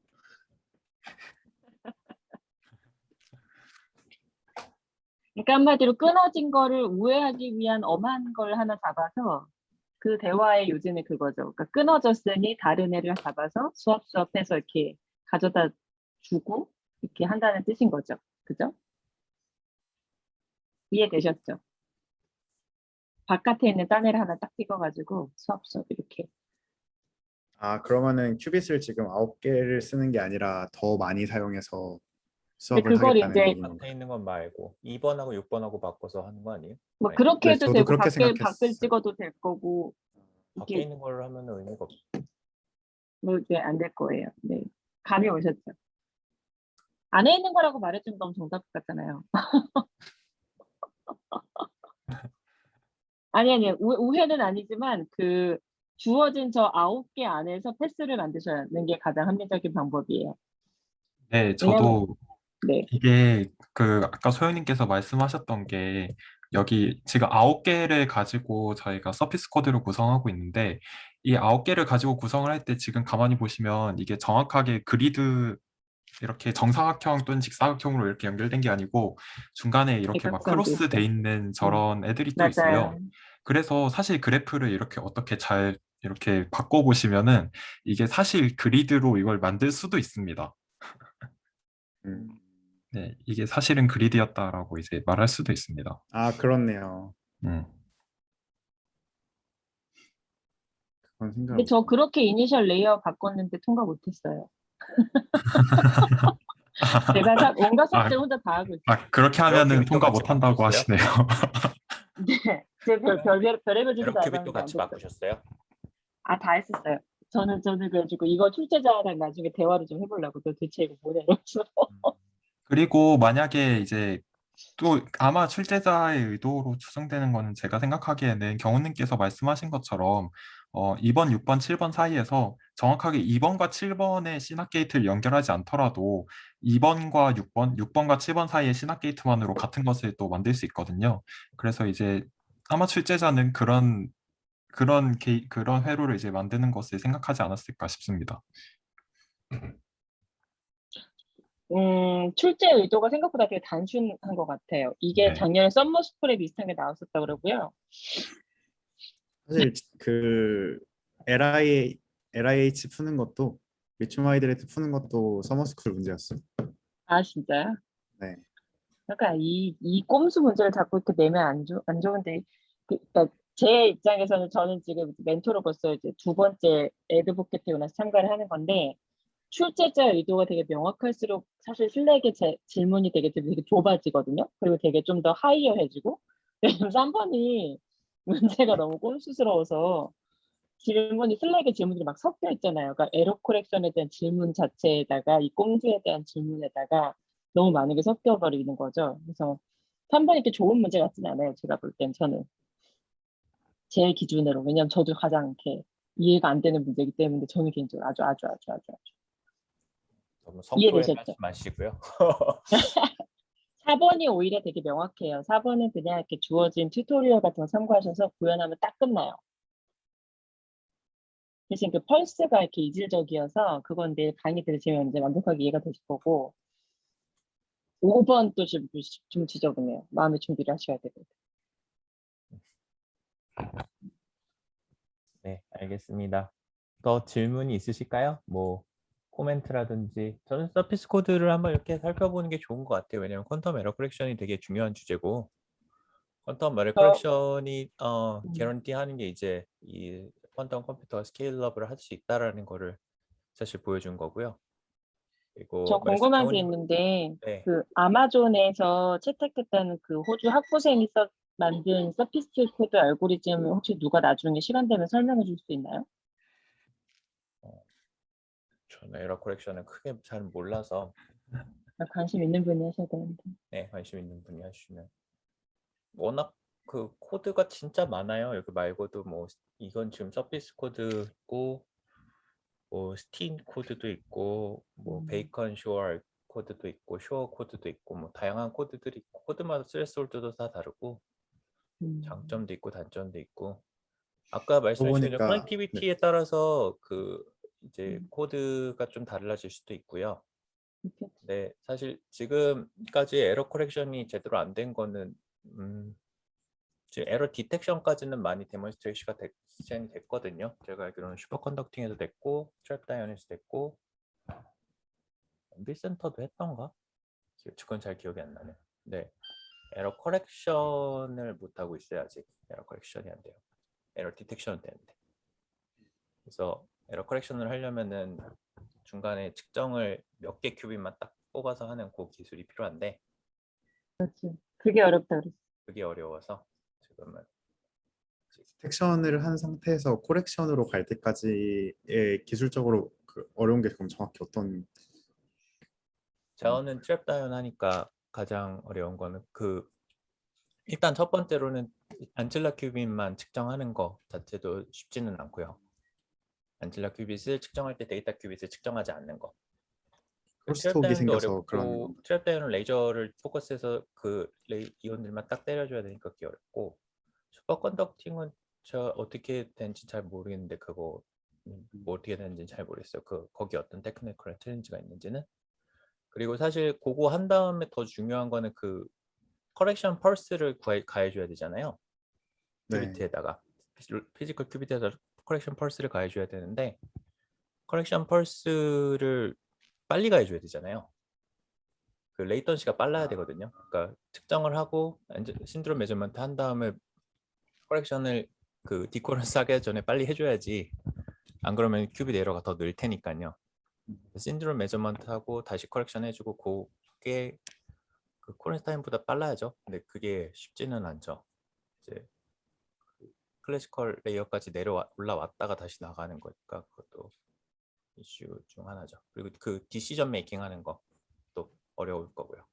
그러니까 한마디로 끊어진 거를 우회하기 위한 엄한 걸 하나 잡아서 그 대화의 요지는 그거죠. 그러니까 끊어졌으니 다른 애를 잡아서 수업해서 이렇게 가져다 주고 이렇게 한다는 뜻인 거죠. 그죠? 이해되셨죠? 바깥에 있는 딴 애를 하나 딱 찍어가지고 수업 이렇게. 그러면은 큐빗을 지금 9개를 쓰는 게 아니라 더 많이 사용해서 근데 수업을 그걸 하겠다는 이제 얘기인 앞에 건가요? 있는 건 말고 2번하고 6번하고 바꿔서 하는 거 아니에요? 뭐 네. 그렇게 네, 해도 저도 되고 그렇게 밖을 생각했어요. 찍어도 될 거고 밖에 이게 있는 걸로 하면 의미가 없죠. 뭐 이게 안 될 거예요. 네, 감이 오셨죠? 안에 있는 거라고 말해주면 너무 정답 같잖아요. 아니 우회는 아니지만 그 주어진 저 9개 안에서 패스를 만드시는 게 가장 합리적인 방법이에요. 네, 왜냐면 저도 네, 이게 그 아까 소영님께서 말씀하셨던 게 여기 지금 9개를 가지고 저희가 서피스 코드를 구성하고 있는데 이 9개를 가지고 구성을 할 때 지금 가만히 보시면 이게 정확하게 그리드 이렇게 정사각형 또는 직사각형으로 이렇게 연결된 게 아니고 중간에 이렇게 막 대각선도 크로스 돼 있어요. 있는 저런 애들이 또 맞아요. 있어요. 그래서 사실 그래프를 이렇게 어떻게 잘 이렇게 바꿔보시면은 이게 사실 그리드로 이걸 만들 수도 있습니다. 음. 네, 이게 사실은 그리드였다라고 이제 말할 수도 있습니다. 그렇네요. 음. 그건 생각 근데 저 그렇게 이니셜 레이어 바꿨는데 통과 못했어요. 제가 온갖 아, 삭제를 혼자 다 하고 있어요. 그렇게 에러 하면은 큐빅도 통과 같이 못한다고 바꾸셨어요? 하시네요. 네, 제 별의별 짓을 다 에러 큐빅도 해봤는데 안 같이 됐어요. 바꾸셨어요? 다 했었어요. 저는 그래가지고 이거 출제자랑 나중에 대화를 좀 해보려고. 너 대체 이거 뭐냐 이러면서. 그리고 만약에 이제 또 아마 출제자의 의도로 추정되는 거는 제가 생각하기에는 경호님께서 말씀하신 것처럼 2번, 6번, 7번 사이에서 정확하게 2번과 7번의 시납 게이트를 연결하지 않더라도 2번과 6번, 6번과 7번 사이의 시납 게이트만으로 같은 것을 또 만들 수 있거든요. 그래서 이제 아마 출제자는 그런 회로를 이제 만드는 것을 생각하지 않았을까 싶습니다. 출제 의도가 생각보다 되게 단순한 것 같아요. 이게 네. 작년에 썸머 스쿨에 비슷한 게 나왔었다 그러고요. 사실 그 LIH 푸는 것도 리튬 하이드레이트 푸는 것도 서머스쿨 문제였어요. 아, 진짜요? 네. 그러니까 이 꼼수 문제를 자꾸 이렇게 내면 안 좋은데, 그러니까 제 입장에서는 저는 지금 멘토로서 이제 두 번째 에드보케트 요나스 참가를 하는 건데, 출제자 의도가 되게 명확할수록 사실 슬랙의 질문이 되게 좁아지거든요. 그리고 되게 좀 더 하이어해지고, 요즘 3번이 문제가 너무 꼼수스러워서 질문이 슬랙의 질문들이 막 섞여 있잖아요. 그러니까 에러 코렉션에 대한 질문 자체에다가 이 꼼수에 대한 질문에다가 너무 많은 게 섞여 버리는 거죠. 그래서 3번 이렇게 좋은 문제 같지는 않아요. 제가 볼 땐 저는 제 기준으로. 왜냐면 저도 가장 이렇게 이해가 안 되는 문제이기 때문에 저는 개인적으로 아주 너무 성토해 하지 이해되셨죠? 마시고요. 4번이 오히려 되게 명확해요. 4번은 그냥 이렇게 주어진 튜토리얼 같은 거 참고하셔서 구현하면 딱 끝나요. 대신 그 펄스가 이렇게 이질적이어서 그건 내일 강의 들으시면 이제 완벽하게 이해가 되실 거고, 5번 또 좀 지저분해요. 마음의 준비를 하셔야 되고. 네, 알겠습니다. 더 질문이 있으실까요? 뭐 코멘트라든지. 저는 서피스 코드를 한번 이렇게 살펴보는 게 좋은 것 같아요. 왜냐면 퀀텀 에러 커렉션이 되게 중요한 주제고, 퀀텀 에러 저, 커렉션이 음, 개런티 하는 게 이제 이 퀀텀 컴퓨터가 스케일러블을 할 수 있다라는 거를 사실 보여준 거고요. 저 그리고 궁금한 게 경훈님, 있는데, 네, 그 아마존에서 채택했다는 그 호주 학부생이 만든 서피스 코드 알고리즘을 혹시 누가 나중에 시간 되면 설명해 줄 수 있나요? 저는 에러 커렉션을 크게 잘 몰라서 관심 있는 분이 하셔야 되는데. 네, 관심 있는 분이 하시면. 워낙 그 코드가 진짜 많아요. 여기 말고도 뭐 이건 지금 서피스 코드고 뭐 스틴 코드도 있고 뭐 베이컨 쇼어 코드도 있고 쇼어 코드도 있고 뭐 다양한 코드들이 있고 코드마다 스레스홀드도 다 다르고 음, 장점도 있고 단점도 있고 아까 그러고 말씀하신 그냥 보니까 네. 커넥티비티에 따라서 그 이제 음, 코드가 좀 달라질 수도 있고요. 이렇게. 네, 사실 지금까지 에러 커렉션이 제대로 안 된 거는 지금 에러 디텍션까지는 많이 데몬스트레이션이 됐거든요. 제가 알기로는 슈퍼컨덕팅에도 됐고 트랩 다이언에서 됐고 엠비 센터도 했던가? 그건 잘 기억이 안 나네. 네, 에러 커렉션을 못 하고 있어요. 아직 에러 커렉션이 안 돼요. 에러 디텍션은 되는데. 그래서 에러 커렉션을 하려면은 중간에 측정을 몇 개 큐빅만 딱 뽑아서 하는 그 기술이 필요한데 그렇지. 그게 어렵다 그랬어. 그게 어려워서 지금은 섹션을 한 상태에서 코렉션으로 갈 때까지의 기술적으로 그 어려운 게 그럼 정확히 어떤 저는 트랩 다이언 하니까 가장 어려운 거는 일단 첫 번째로는 안틸라 큐빗만 측정하는 거 자체도 쉽지는 않고요. 안틸라 큐빗을 측정할 때 데이터 큐빗을 측정하지 않는 거. 트랩 크로스톡이 다이언도 생겨서 그런 어렵고 트랩 다이언은 레이저를 포커스해서 그 이온들만 딱 때려줘야 되니까 그게 어렵고 슈퍼 컨덕팅은 저 어떻게 되는지 잘 모르겠는데 그거 뭐 어떻게 되는지 잘 모르겠어요. 거기 어떤 테크니컬 챌린지가 있는지는. 그리고 사실 그거 한 다음에 더 중요한 거는 그 커렉션 펄스를 가해줘야 되잖아요. 네. 큐비트에다가 피지컬 큐비트에다 커렉션 펄스를 가해줘야 되는데 커렉션 펄스를 빨리 가해줘야 되잖아요. 그 레이턴시가 빨라야 되거든요. 그러니까 측정을 하고 신드롬 메저먼트 한 다음에 커렉션을 그 디코런스 하기 전에 빨리 해줘야지. 안 그러면 큐빗 에러가 더 늘 테니까요. 신드롬 메저먼트 하고 다시 커렉션 해주고 그게 그 코렌스 타임보다 빨라야죠. 근데 그게 쉽지는 않죠. 이제 클래시컬 레이어까지 올라왔다가 다시 나가는 거니까 그것도 이슈 중 하나죠. 그리고 그 디시전 메이킹 하는 것도 어려울 거고요.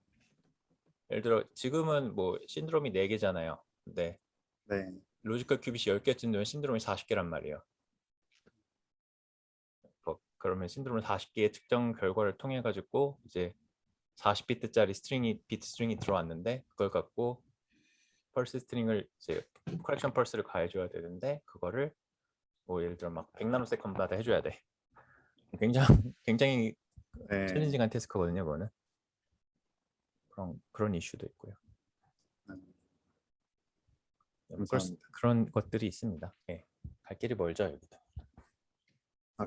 예를 들어 지금은 뭐 신드롬이 4개잖아요. 근데 네. 로지컬 큐빗이 10개쯤 되면 신드롬이 40개란 말이에요. 그러면 신드롬 40개의 측정 결과를 통해 가지고 이제 40비트짜리 비트 스트링이 들어왔는데 그걸 갖고 펄스 스트링을 이제 커렉션 펄스를 가해줘야 되는데 그거를 뭐 예를 들어 막 100나노세컨드마다 해줘야 돼. 굉장히 네. 챌린징한 태스크거든요. 그거는 그런 이슈도 있고요. 감사합니다. 그런 것들이 있습니다. 예, 갈 길이 멀죠 여기도.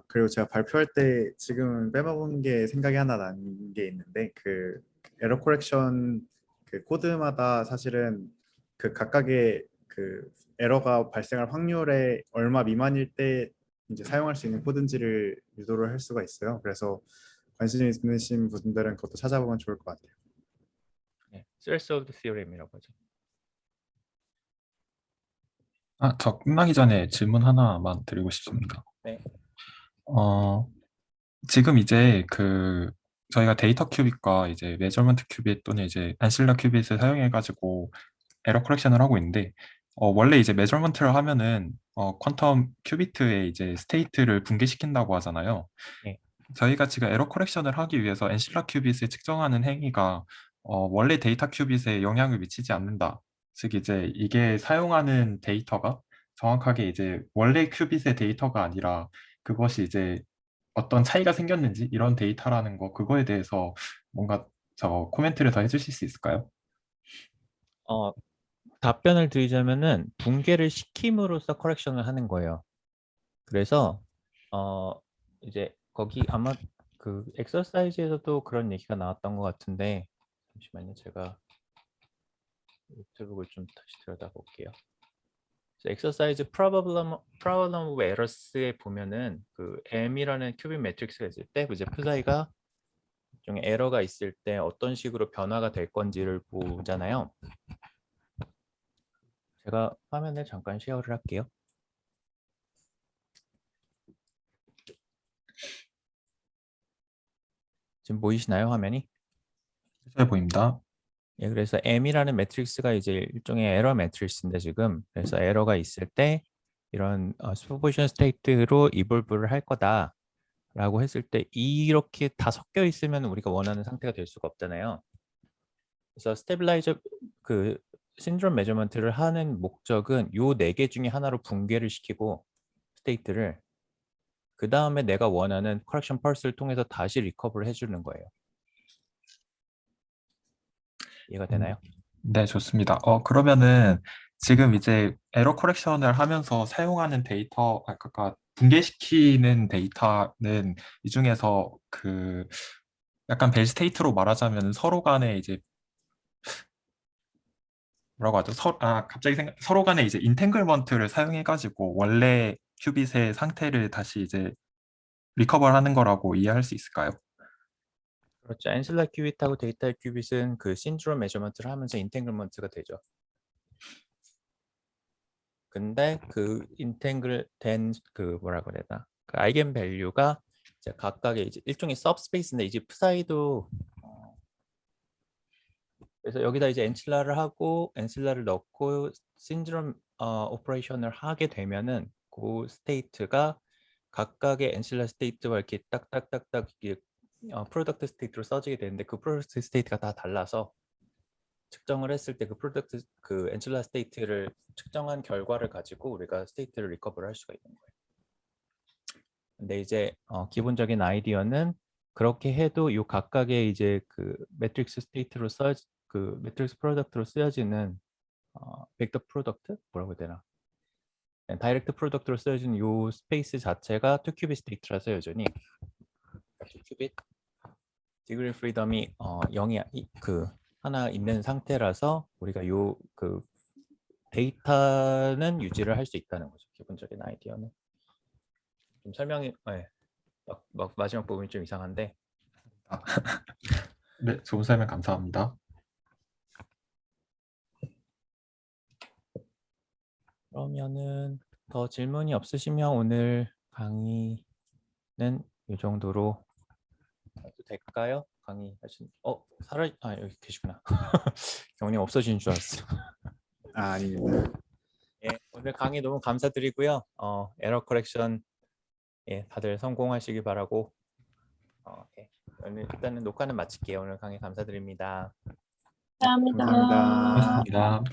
그리고 제가 발표할 때 지금 빼먹은 게 생각이 하나 난 게 있는데 그 에러 코렉션 그 코드마다 사실은 그 각각의 그 에러가 발생할 확률에 얼마 미만일 때 이제 사용할 수 있는 코드인지를 유도를 할 수가 있어요. 그래서 관심 있으신 분들은 그것도 찾아보면 좋을 것 같아요. 네, threshold theorem이라고 하죠. 저 끝나기 전에 질문 하나만 드리고 싶습니다. 네. 지금 이제 저희가 데이터 큐빗과 이제 메저먼트 큐빗 또는 이제 안실러 큐빗을 사용해가지고 에러 커렉션을 하고 있는데, 원래 이제 메저먼트를 하면은 퀀텀 큐비트의 이제 스테이트를 붕괴시킨다고 하잖아요. 네. 저희가 지금 에러 커렉션을 하기 위해서 안실러 큐빗을 측정하는 행위가 원래 데이터 큐빗에 영향을 미치지 않는다. 즉 이제 이게 사용하는 데이터가 정확하게 이제 원래 큐빗의 데이터가 아니라 그것이 이제 어떤 차이가 생겼는지 이런 데이터라는 거, 그거에 대해서 뭔가 코멘트를 더 해주실 수 있을까요? 답변을 드리자면은 붕괴를 시킴으로써 커렉션을 하는 거예요. 그래서 이제 거기 아마 그 엑서사이즈에서도 그런 얘기가 나왔던 것 같은데, 잠시만요, 제가 노트북을 좀 다시 들여다볼게요. 엑서사이즈 problem of errors에 보면은 그 m이라는 큐빅 매트릭스가 있을 때 이제 psi가 일종의 에러가 있을 때 어떤 식으로 변화가 될 건지를 보잖아요. 제가 화면을 잠깐 쉐어를 할게요. 지금 보이시나요, 화면이? 잘 보입니다. 예, 그래서 m이라는 매트릭스가 이제 일종의 에러 매트릭스인데 지금 그래서 에러가 있을 때 이런 슈퍼포지션 스테이트로 이볼브를 할 거다라고 했을 때 이렇게 다 섞여 있으면 우리가 원하는 상태가 될 수가 없잖아요. 그래서 스테빌라이저 그 신드롬 메저먼트를 하는 목적은 요 4개 중에 하나로 붕괴를 시키고 스테이트를 그 다음에 내가 원하는 커렉션 펄스를 통해서 다시 리커버를 해주는 거예요. 이해가 되나요? 네, 좋습니다. 그러면은 지금 이제 에러 커렉션을 하면서 사용하는 데이터, 아까 붕괴시키는 데이터는 이 중에서 약간 벨 스테이트로 말하자면 서로 간에 이제 뭐라고 하죠? 서로 간에 이제 인탱글먼트를 사용해가지고 원래 큐빗의 상태를 다시 이제 리커버하는 거라고 이해할 수 있을까요? 그렇죠. 엔실라 큐빗하고 데이터 큐빗은 그 신드롬 메저먼트를 하면서 인탱글먼트가 되죠. 근데 그 인탱글 된 그 뭐라 그래야 되나? 그 아이겐 밸류가 이제 각각의 이제 일종의 सब스페이스인데 이제 프사이도 그래서 여기다 이제 엔실라를 하고 엔실라를 넣고 신드롬 오퍼레이션을 하게 되면은 그 스테이트가 각각의 엔실라 스테이트와 이렇게 딱딱딱딱 이렇게 프로덕트 스테이트로 써지게 되는데 그 프로덕트 스테이트가 다 달라서 측정을 했을 때 그 프로덕트 그 엔실라 스테이트를 측정한 결과를 가지고 우리가 스테이트를 리커버를 할 수가 있는 거예요. 근데 이제 기본적인 아이디어는 그렇게 해도 이 각각의 이제 그 매트릭스 스테이트로 그 매트릭스 프로덕트로 쓰여지는 벡터 프로덕트 뭐라고 해야 되나? 다이렉트 프로덕트로 쓰여지는 이 스페이스 자체가 2큐빗 스테이트라서 여전히 2큐빗 디그리 프리덤이 0이 그 하나 있는 상태라서 우리가 요 그 데이터는 유지를 할 수 있다는 거죠. 기본적인 아이디어는. 좀 설명이 막 마지막 부분이 좀 이상한데. 네, 좋은 설명 감사합니다. 그러면은 더 질문이 없으시면 오늘 강의는 이 정도로 해도 될까요? 강의 하신 여기 계시구나. 경님 없어진 줄 알았어. 아닙니다. 예, 오늘 강의 너무 감사드리고요. 에러 커렉션 다들 성공하시기 바라고 예, 오늘 일단은 녹화는 마칠게요. 오늘 강의 감사드립니다. 감사합니다. 감사합니다. 고맙습니다.